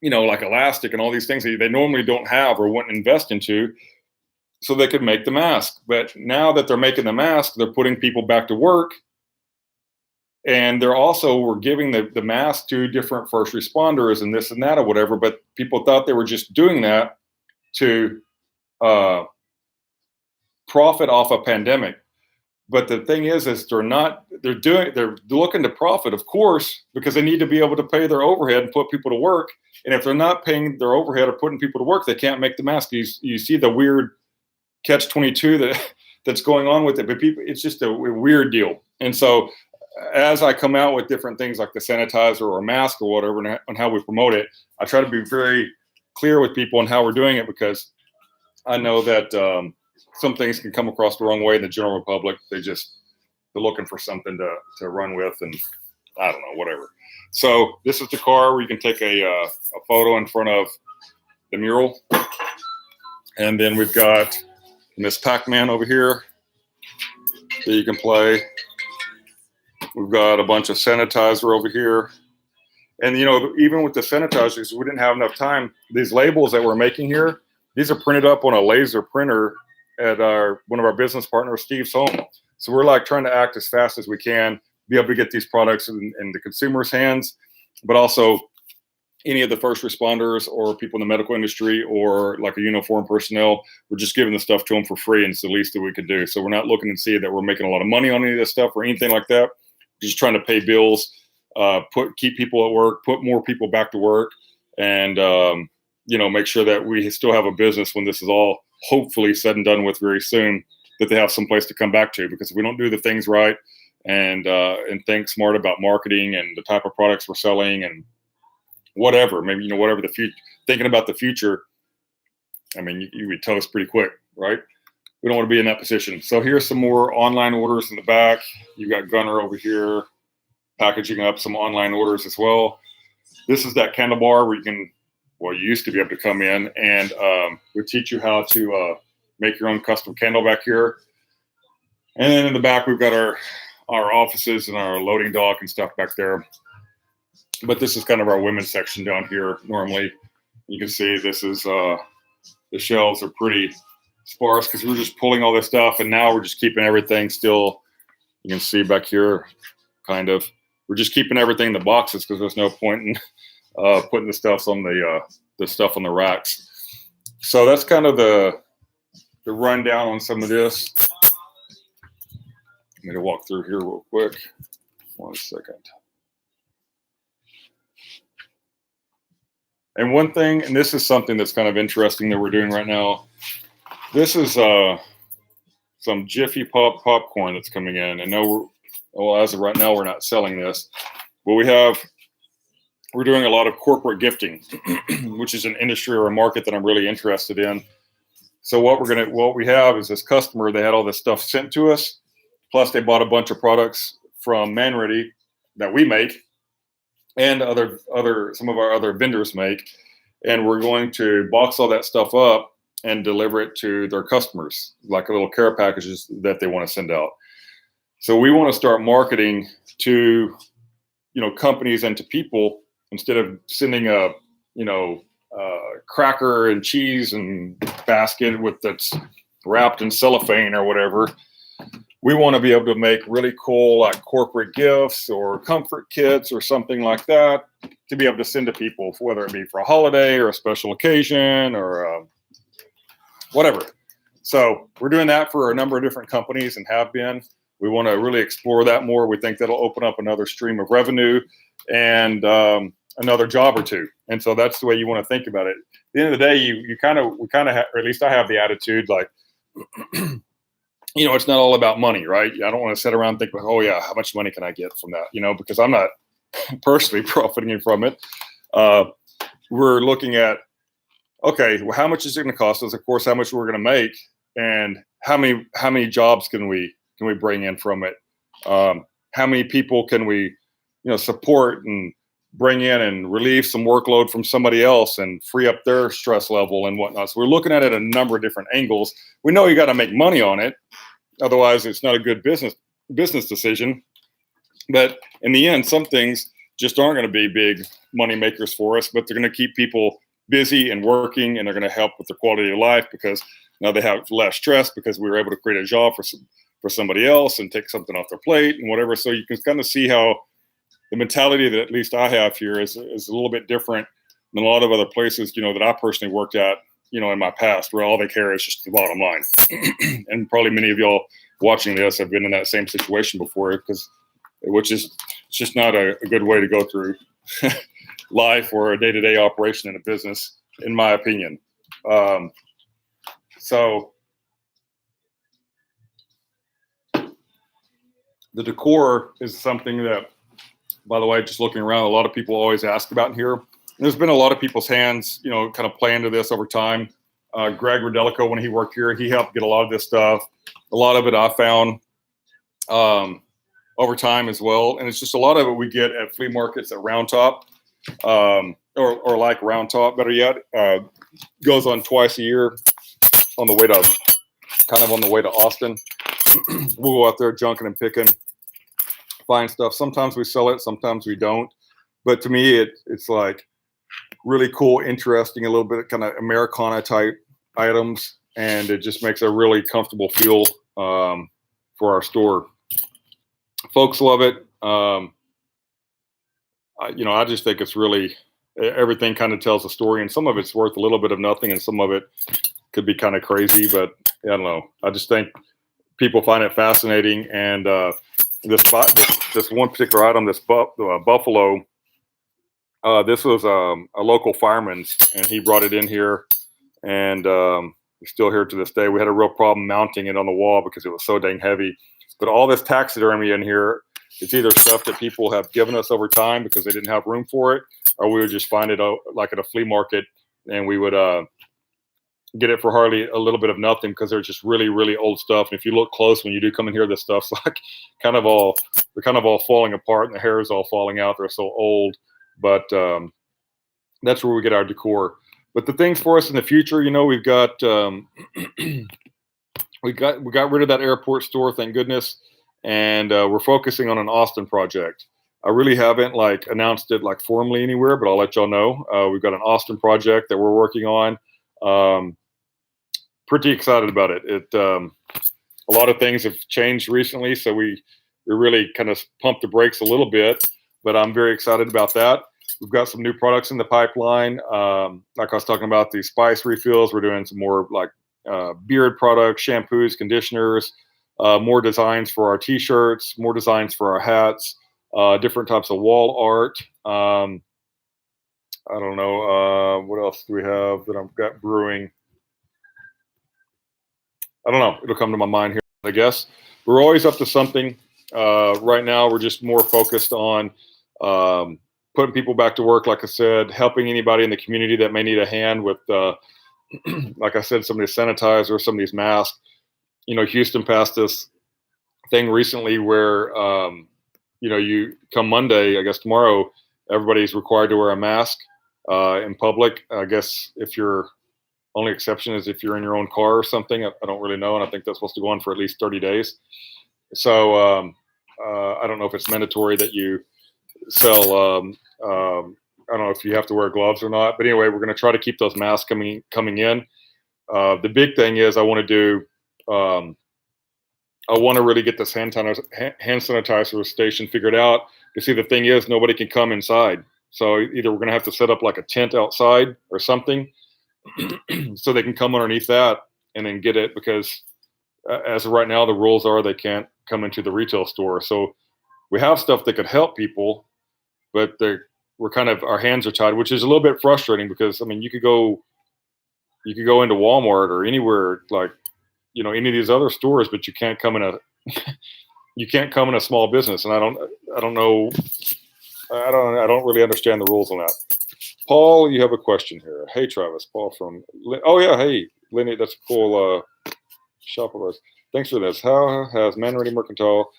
like elastic and all these things that they normally don't have or wouldn't invest into, so they could make the mask. But now that they're making the mask, they're putting people back to work. And we're giving the mask to different first responders and this and that or whatever. But people thought they were just doing that to profit off a pandemic. But the thing is they're looking to profit, of course, because they need to be able to pay their overhead and put people to work. And if they're not paying their overhead or putting people to work, they can't make the mask. You see the weird catch-22 that's going on with it. But people, it's just a weird deal. And so as I come out with different things like the sanitizer or a mask or whatever, and how we promote it, I try to be very clear with people on how we're doing it, because I know that some things can come across the wrong way in the general public. They're looking for something to run with, and I don't know, whatever. So this is the car where you can take a photo in front of the mural. And then we've got Miss Pac-Man over here that you can play. We've got a bunch of sanitizer over here. And, even with the sanitizers, we didn't have enough time. These labels that we're making here, these are printed up on a laser printer at one of our business partners, Steve's home. So we're like trying to act as fast as we can, be able to get these products in the consumer's hands, but also any of the first responders or people in the medical industry or like a uniformed personnel, we're just giving the stuff to them for free, and it's the least that we could do. So we're not looking to see that we're making a lot of money on any of this stuff or anything like that. We're just trying to pay bills, keep people at work, put more people back to work, and make sure that we still have a business when this is all hopefully said and done with very soon, that they have some place to come back to. Because if we don't do the things right and think smart about marketing and the type of products we're selling and whatever, maybe, whatever the future, thinking about the future, I mean, you would tell us pretty quick, right? We don't want to be in that position. So here's some more online orders in the back. You got Gunner over here packaging up some online orders as well. This is that candle bar where you used to be able to come in and we teach you how to make your own custom candle back here. And then in the back, we've got our offices and our loading dock and stuff back there. But this is kind of our women's section down here. Normally, you can see this is the shelves are pretty sparse because we're just pulling all this stuff, and now we're just keeping everything still. You can see back here, kind of. We're just keeping everything in the boxes because there's no point in putting the stuff on the stuff on the racks. So that's kind of the rundown on some of this. I'm going to walk through here real quick. 1 second. And one thing, and this is something that's kind of interesting that we're doing right now. This is some Jiffy Pop popcorn that's coming in. And as of right now, we're not selling this, but we're doing a lot of corporate gifting, which is an industry or a market that I'm really interested in. So what we have is this customer, they had all this stuff sent to us, plus they bought a bunch of products from Manready that we make, and some of our other vendors make, and we're going to box all that stuff up and deliver it to their customers, like little care packages that they want to send out. So we want to start marketing to, companies and to people, instead of sending a cracker and cheese and basket that's wrapped in cellophane or whatever. We want to be able to make really cool, like corporate gifts or comfort kits or something like that to be able to send to people, whether it be for a holiday or a special occasion or whatever. So we're doing that for a number of different companies and have been. We want to really explore that more. We think that'll open up another stream of revenue and another job or two. And so that's the way you want to think about it. At the end of the day, we kind of have, or at least I have the attitude, like, it's not all about money, right? I don't want to sit around and think, oh yeah, how much money can I get from that? Because I'm not personally profiting from it. We're looking at, okay, well, how much is it going to cost us? Of course, how much we're going to make, and how many jobs can we bring in from it? How many people can we, support and bring in and relieve some workload from somebody else and free up their stress level and whatnot. So we're looking at it a number of different angles. We know you got to make money on it. Otherwise, it's not a good business decision. But in the end, some things just aren't going to be big money makers for us, but they're going to keep people busy and working, and they're going to help with their quality of life because now they have less stress because we were able to create a job for somebody else and take something off their plate and whatever. So you can kind of see how the mentality that at least I have here is a little bit different than a lot of other places, that I personally worked at, in my past, where all they care is just the bottom line. And probably many of y'all watching this have been in that same situation before, which is it's just not a good way to go through life or a day-to-day operation in a business, in my opinion. So the decor is something that, by the way, just looking around, a lot of people always ask about here. There's been a lot of people's hands, kind of play into this over time. Greg Rodelico, when he worked here, he helped get a lot of this stuff. A lot of it I found over time as well. And it's just a lot of it we get at flea markets at Round Top, or like Round Top, better yet. Goes on twice a year on the way to Austin. We'll go out there junking and picking, find stuff. Sometimes we sell it, sometimes we don't. But to me, it's like really cool, interesting, a little bit kind of Americana type items, and it just makes a really comfortable feel for our store. Folks love it. I just think it's really, everything kind of tells a story, and some of it's worth a little bit of nothing, and some of it could be kind of crazy, but I don't know. I just think people find it fascinating, and this one particular item, this buffalo, this was a local fireman's, and he brought it in here, and it's still here to this day. We had a real problem mounting it on the wall because it was so dang heavy. But all this taxidermy in here, it's either stuff that people have given us over time because they didn't have room for it, or we would just find it like at a flea market, and we would get it for hardly a little bit of nothing because they're just really, really old stuff. And if you look close when you do come in here, this stuff's like they're kind of all falling apart, and the hair is all falling out. They're so old. But that's where we get our decor. But the things for us in the future, we've got we got rid of that airport store, thank goodness, and we're focusing on an Austin project. I really haven't announced it formally anywhere, but I'll let y'all know. We've got an Austin project that we're working on. Pretty excited about it. A lot of things have changed recently, so we really kind of pumped the brakes a little bit, but I'm very excited about that. We've got some new products in the pipeline. Like I was talking about, these spice refills. We're doing some more beard products, shampoos, conditioners, more designs for our t-shirts, more designs for our hats, different types of wall art. I don't know. What else do we have that I've got brewing? I don't know. It'll come to my mind here, I guess. We're always up to something. Right now, we're just more focused on putting people back to work, like I said, helping anybody in the community that may need a hand with, like I said, some of these sanitizer, some of these masks. Houston passed this thing recently where, you come Monday, I guess tomorrow, everybody's required to wear a mask in public. I guess if you're only exception is if you're in your own car or something. I don't really know, and I think that's supposed to go on for at least 30 days. So I don't know if it's mandatory that you sell. I don't know if you have to wear gloves or not. But anyway, we're going to try to keep those masks coming in. The big thing is I want to really get this hand sanitizer station figured out. You see, the thing is nobody can come inside. So either we're going to have to set up like a tent outside or something so they can come underneath that and then get it, because as of right now, the rules are they can't come into the retail store. So we have stuff that could help people, but our hands are tied, which is a little bit frustrating because, you could go into Walmart or anywhere, any of these other stores, but you can't come in a small business. And I don't know. I don't really understand the rules on that. Paul, you have a question here. Hey, Travis. Paul from. Oh yeah. Hey, Lenny. That's a cool shop of ours. Thanks for this. How has Manready Mercantile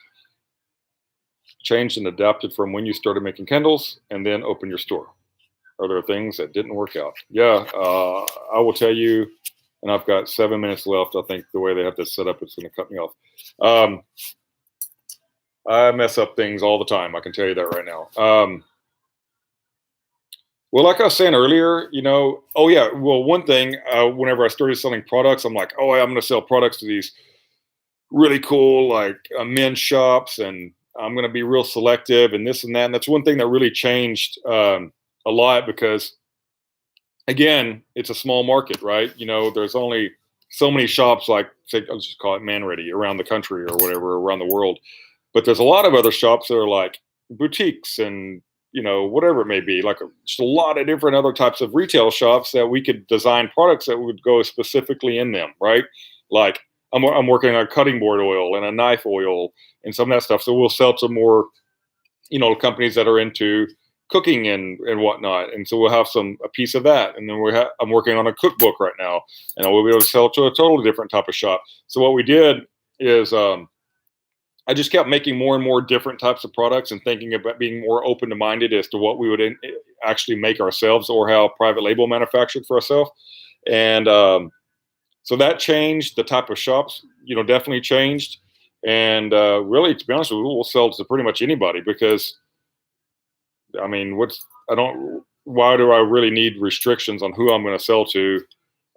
changed and adapted from when you started making candles and then opened your store? Are there things that didn't work out? Yeah, I will tell you. And I've got 7 minutes left. I think the way they have this set up, it's going to cut me off. I mess up things all the time. I can tell you that right now. Well, like I was saying earlier, one thing, whenever I started selling products, I'm like, I'm going to sell products to these really cool, men's shops, and I'm going to be real selective and this and that. And that's one thing that really changed a lot because, again, it's a small market, right? There's only so many shops, like say, I'll just call it Manready, around the country or whatever, around the world. But there's a lot of other shops that are like boutiques and whatever it may be, like just a lot of different other types of retail shops that we could design products that would go specifically in them, right? Like I'm working on cutting board oil and a knife oil and some of that stuff. So we'll sell to more, companies that are into cooking and whatnot. And so we'll have a piece of that. And then I'm working on a cookbook right now, and I will be able to sell to a totally different type of shop. So what we did is, I just kept making more and more different types of products and thinking about being more open minded as to what we would actually make ourselves or how private label manufactured for ourselves. And so that changed. The type of shops, definitely changed. And really, to be honest with you, we'll sell to pretty much anybody because, I mean, why do I really need restrictions on who I'm going to sell to?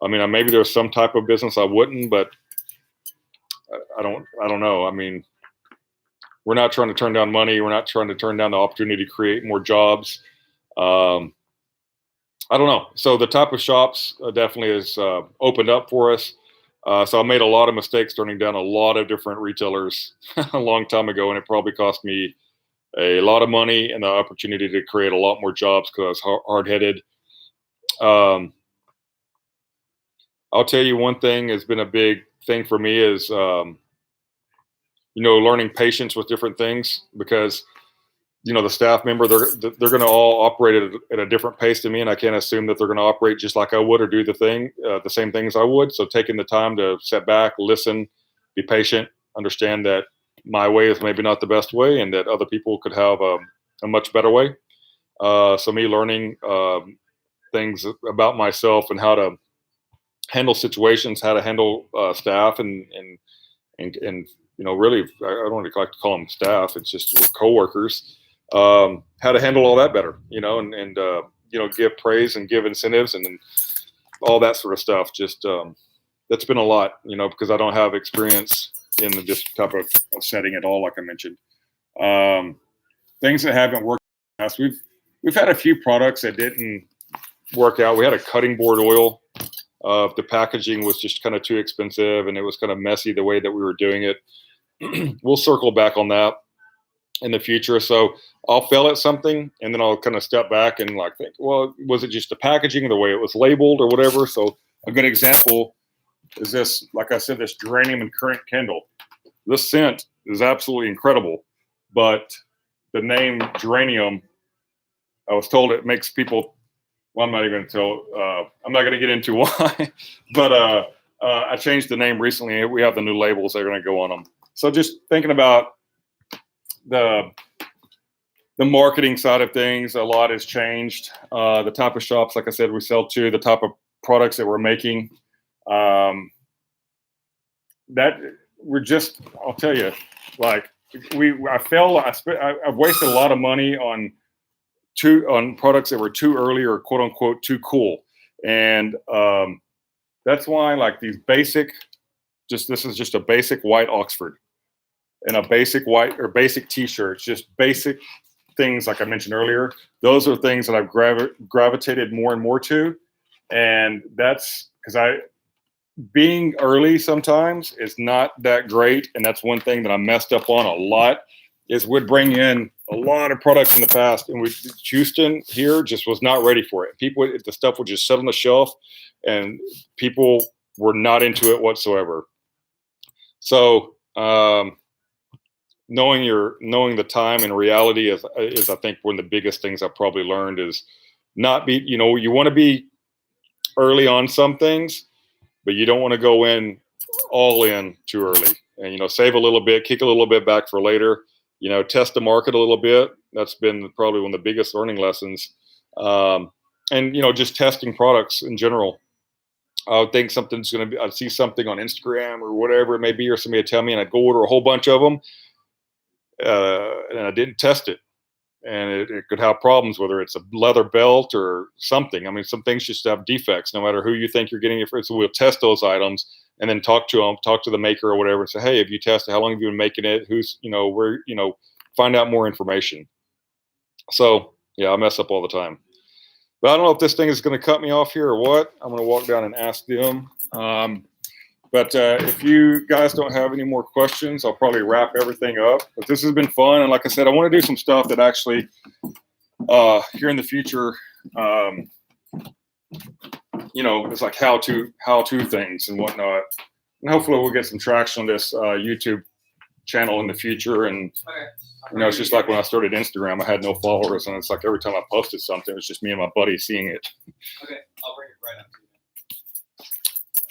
I mean, maybe there's some type of business I wouldn't, but I don't know. I mean, we're not trying to turn down money. We're not trying to turn down the opportunity to create more jobs. I don't know. So the type of shops definitely has opened up for us. So I made a lot of mistakes turning down a lot of different retailers a long time ago, and it probably cost me a lot of money and the opportunity to create a lot more jobs because I was hard-headed. I'll tell you one thing has been a big thing for me is, learning patience with different things because, the staff member, they're going to all operate at a different pace than me, and I can't assume that they're going to operate just like I would or do the same things I would. So taking the time to sit back, listen, be patient, understand that my way is maybe not the best way and that other people could have a much better way. So me learning things about myself and how to handle situations, how to handle staff and really, I don't really like to call them staff. It's just coworkers. How to handle all that better, and give praise and give incentives and all that sort of stuff. Just that's been a lot, because I don't have experience in this type of setting at all, like I mentioned. Things that haven't worked for us. We've had a few products that didn't work out. We had a cutting board oil. The packaging was just kind of too expensive, and it was kind of messy the way that we were doing it. We'll circle back on that in the future. So I'll fail at something, and then I'll kind of step back and think, well, was it just the packaging, the way it was labeled, or whatever? So a good example is this, like I said, this geranium and currant candle. This scent is absolutely incredible, but the name geranium, I was told it makes people. Well, I'm not even I'm not going to get into why, but I changed the name recently. We have the new labels that are going to go on them. So just thinking about the marketing side of things, a lot has changed. The type of shops, like I said, we sell to, the type of products that we're making. That we're just, I'll tell you, I've wasted a lot of money on products that were too early or quote unquote too cool. And that's why these basic, this is just a basic white Oxford and a basic white or basic t-shirt, just basic things like I mentioned earlier. Those are things that I've gravitated more and more to. And that's because being early sometimes is not that great. And that's one thing that I messed up on a lot is we'd bring in a lot of products in the past, and Houston here just was not ready for it. The stuff would just sit on the shelf, and people were not into it whatsoever. So knowing the time and reality is I think one of the biggest things I probably learned is not be, you want to be early on some things, but you don't want to go in all in too early, and save a little bit, kick a little bit back for later. Test the market a little bit. That's been probably one of the biggest learning lessons. And, just testing products in general. I would think I'd see something on Instagram or whatever it may be, or somebody would tell me, and I'd go order a whole bunch of them. And I didn't test it. And it could have problems, whether it's a leather belt or something. I mean, some things just have defects, no matter who you think you're getting it from. So we'll test those items and then talk to the maker or whatever, and say, hey, have you tested? How long have you been making it? Who's, where, find out more information. So yeah, I mess up all the time. But I don't know if this thing is going to cut me off here or what. I'm going to walk down and ask them. But if you guys don't have any more questions, I'll probably wrap everything up. But this has been fun, and like I said, I want to do some stuff that actually here in the future, it's like how to things and whatnot. And hopefully we'll get some traction on this YouTube channel in the future. And it's just like when I started Instagram, I had no followers, and it's like every time I posted something, it was just me and my buddy seeing it. Okay, I'll bring it right up to you.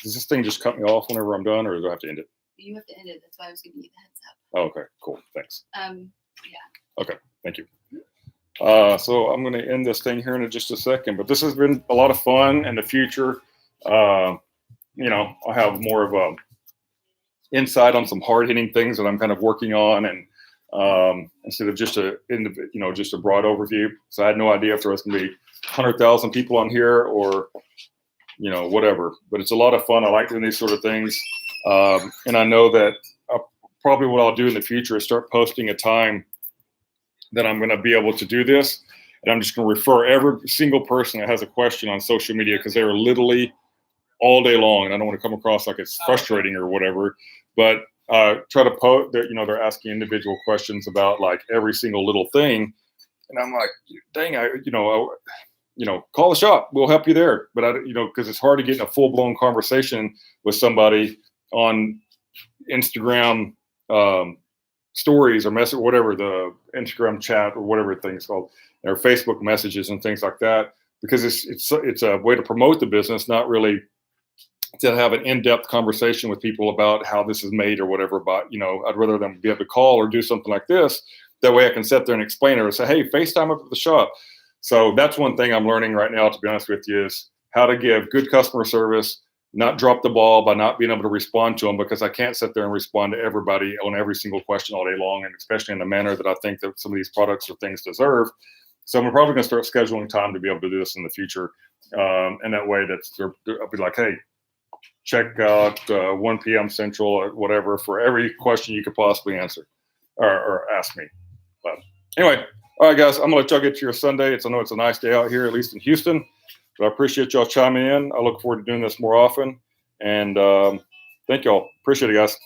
Does this thing just cut me off whenever I'm done, or do I have to end it? You have to end it. That's why I was giving you the heads up. Oh, okay, cool. Thanks. Yeah. Okay, thank you. So I'm going to end this thing here in just a second, but this has been a lot of fun. In the future, I'll have more of a insight on some hard-hitting things that I'm kind of working on, and instead of just a broad overview. So I had no idea if there was going to be 100,000 people on here or whatever. But it's a lot of fun. I like doing these sort of things, and I know that probably what I'll do in the future is start posting a time that I'm going to be able to do this, and I'm just going to refer every single person that has a question on social media, because they're literally all day long, and I don't want to come across like it's frustrating or whatever, but try to post that, they're asking individual questions about like every single little thing. And I'm like, dang, call the shop. We'll help you there. But because it's hard to get in a full blown conversation with somebody on Instagram stories or message, whatever, the Instagram chat or whatever thing's called, or Facebook messages and things like that, because it's a way to promote the business, not really to have an in-depth conversation with people about how this is made or whatever. But I'd rather them be able to call or do something like this. That way I can sit there and explain it or say, hey, FaceTime up at the shop. So that's one thing I'm learning right now, to be honest with you, is how to give good customer service, not drop the ball by not being able to respond to them, because I can't sit there and respond to everybody on every single question all day long, and especially in the manner that I think that some of these products or things deserve. So I'm probably going to start scheduling time to be able to do this in the future. And that way I'll be like, hey, check out 1 p.m. Central or whatever for every question you could possibly answer or ask me. But anyway, all right, guys, I'm going to let y'all get to your Sunday. I know it's a nice day out here, at least in Houston, but I appreciate y'all chiming in. I look forward to doing this more often. And thank y'all. Appreciate it, guys.